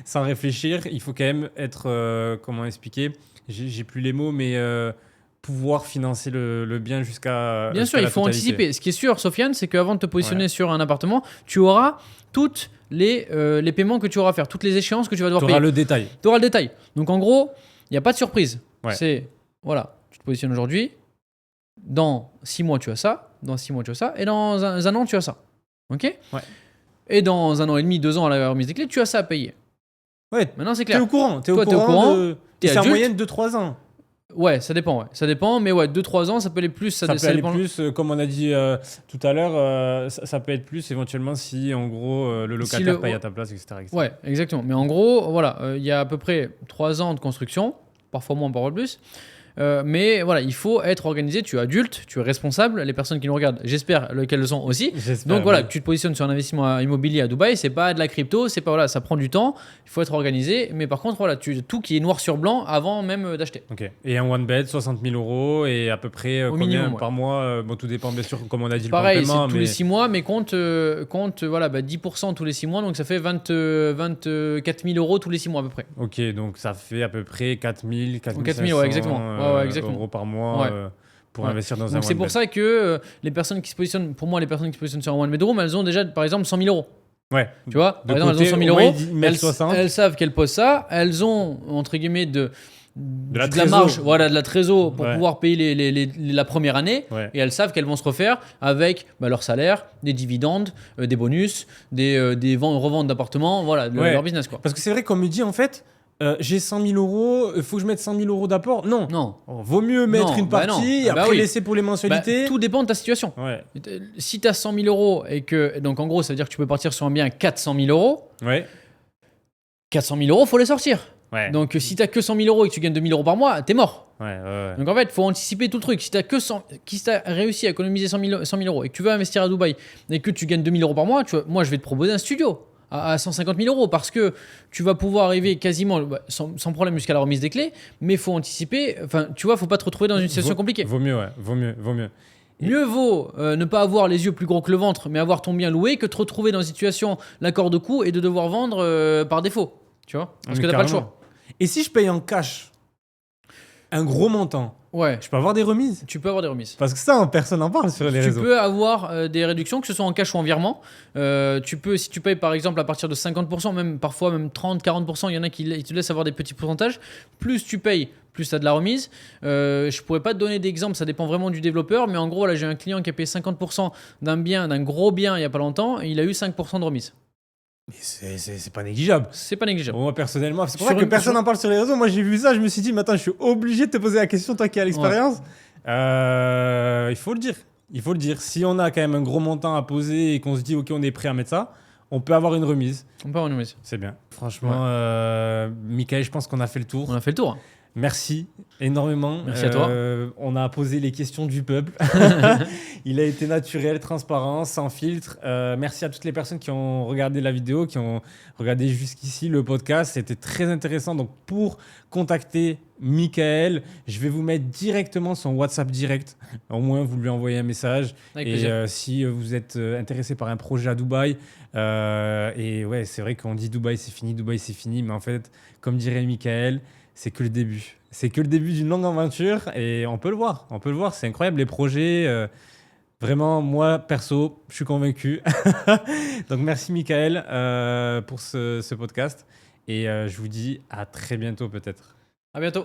sans réfléchir. Il faut quand même être, comment expliquer, j'ai plus les mots, mais pouvoir financer le bien jusqu'à Bien jusqu'à sûr, il la faut totalité. anticiper. Ce qui est sûr, Sofiane, c'est qu'avant de te positionner Ouais. sur un appartement, tu auras toutes les paiements que tu auras à faire, toutes les échéances que tu vas devoir Tu auras payer. le détail. Tu auras le détail. Donc en gros, il n'y a pas de surprise. Ouais. C'est, voilà, tu te positionnes aujourd'hui, dans 6 mois tu as ça, dans 6 mois tu as ça, et dans un an tu as ça. Ok. Ouais. Et dans un an et demi, 2 ans à la remise des clés, tu as ça à payer. Ouais, Maintenant c'est t'es clair. au courant. T'es Toi, au courant. t'es C'est en adulte. moyenne de 3 ans. Ouais, ça dépend, ouais. Ça dépend, mais ouais, 2-3 ans, ça peut aller plus. Ça peut aller dépend. plus, comme on a dit tout à l'heure, ça peut être plus éventuellement si en gros le locataire paye à ta place, etc. etc. Ouais, exactement. Mais en gros, voilà, il y a à peu près 3 ans de construction, parfois moins, parfois plus. Mais voilà, il faut être organisé. Tu es adulte, tu es responsable. Les personnes qui nous regardent, j'espère qu'elles le sont aussi. J'espère, Donc voilà, oui. que tu te positionnes sur un investissement immobilier à Dubaï, c'est pas de la crypto, c'est pas voilà, ça prend du temps. Il faut être organisé. Mais par contre, voilà, tout qui est noir sur blanc avant même d'acheter. Ok. Et un one bed, 60 000 euros et à peu près Au combien minimum, ouais. par mois bon, tout dépend bien sûr, comme on a dit, Pareil, le plan de c'est paiement. tous les 6 mois, mais compte voilà, 10% tous les 6 mois, donc ça fait 24 000 euros tous les 6 mois à peu près. Ok, donc ça fait à peu près 4 000, 4 4 000, ouais, exactement. Ouais, exactement. euros par mois Ouais. pour Ouais. investir dans un Donc c'est one pour bed. ça que les personnes qui se positionnent, pour moi, les personnes qui se positionnent sur un one bedroom, elles ont déjà, par exemple, 100 000 euros. Ouais. Tu vois, De par exemple, côté, elles ont 100 000 au moins, euros, ils mettent 60. elles savent qu'elles posent ça, elles ont, entre guillemets, de la la trésor. marge, voilà, de la trésor pour Ouais. pouvoir payer la première année. Ouais. Et elles savent qu'elles vont se refaire avec leur salaire, des dividendes, des bonus, des reventes d'appartements, voilà, Ouais. leur business quoi. Parce que c'est vrai qu'on me dit en fait, j'ai 100 000 euros, il faut que je mette 100 000 euros d'apport. Non. Non. Vaut mieux mettre Non, une bah partie non. et Ah bah après oui. laisser pour les Bah, mensualités. tout dépend de ta situation. Ouais. Si tu as 100 000 euros et que, donc en gros, ça veut dire que tu peux partir sur un bien à 400 000 euros, Ouais. 400 000 euros, faut les sortir. Ouais. Donc si tu as que 100 000 euros et que tu gagnes 2 000 euros par mois, t'es mort. Ouais. Donc en fait, il faut anticiper tout le truc. Si tu as réussi à économiser 100 000 euros et que tu veux investir à Dubaï et que tu gagnes 2 000 euros par mois, moi je vais te proposer un studio à 150 000 euros parce que tu vas pouvoir arriver quasiment sans problème jusqu'à la remise des clés, mais il faut anticiper. Enfin, tu vois, faut pas te retrouver dans une situation compliquée. Vaut mieux, ouais. Vaut mieux. Mieux vaut ne pas avoir les yeux plus gros que le ventre, mais avoir ton bien loué, que te retrouver dans une situation l'accord de coût et de devoir vendre par défaut. Tu vois, parce que t'as pas le choix. Et si je paye en cash un gros montant, Ouais, je peux avoir des remises? tu peux avoir des remises. Parce que ça, personne n'en parle sur les Tu réseaux. peux avoir des réductions, que ce soit en cash ou en virement. Tu peux, si tu payes par exemple à partir de 50%, même parfois même 30-40%, il y en a qui te laissent avoir des petits pourcentages. Plus tu payes, plus tu as de la remise. Je pourrais pas te donner d'exemple, ça dépend vraiment du développeur. Mais en gros, là, j'ai un client qui a payé 50% d'un gros bien il y a pas longtemps et il a eu 5% de remise. Mais c'est pas négligeable. C'est pas négligeable. Moi, personnellement, c'est pour Sur ça que une- personne sur- n'en parle sur les réseaux. Moi, j'ai vu ça, je me suis dit, mais attends, je suis obligé de te poser la question, toi qui as l'expérience. Il faut le dire. Il faut le dire. Si on a quand même un gros montant à poser et qu'on se dit, OK, on est prêt à mettre ça, on peut avoir une remise. On peut avoir une remise. C'est bien. Franchement, Michael, je pense qu'on a fait le tour. On a fait le tour. Merci énormément. Merci à toi. On a posé les questions du peuple. Il a été naturel, transparent, sans filtre. Merci à toutes les personnes qui ont regardé la vidéo, qui ont regardé jusqu'ici le podcast. C'était très intéressant. Donc, pour contacter Michael, je vais vous mettre directement son WhatsApp direct. Au moins, vous lui envoyez un message. Avec Et plaisir. si vous êtes intéressé par un projet à Dubaï, et ouais, c'est vrai qu'on dit Dubaï c'est fini, mais en fait, comme dirait Michael, c'est que le début. C'est que le début d'une longue aventure et on peut le voir, c'est incroyable les projets. Vraiment, moi, perso, je suis convaincu. Donc, merci, Michael, pour ce podcast. Et je vous dis à très bientôt, peut-être. À bientôt.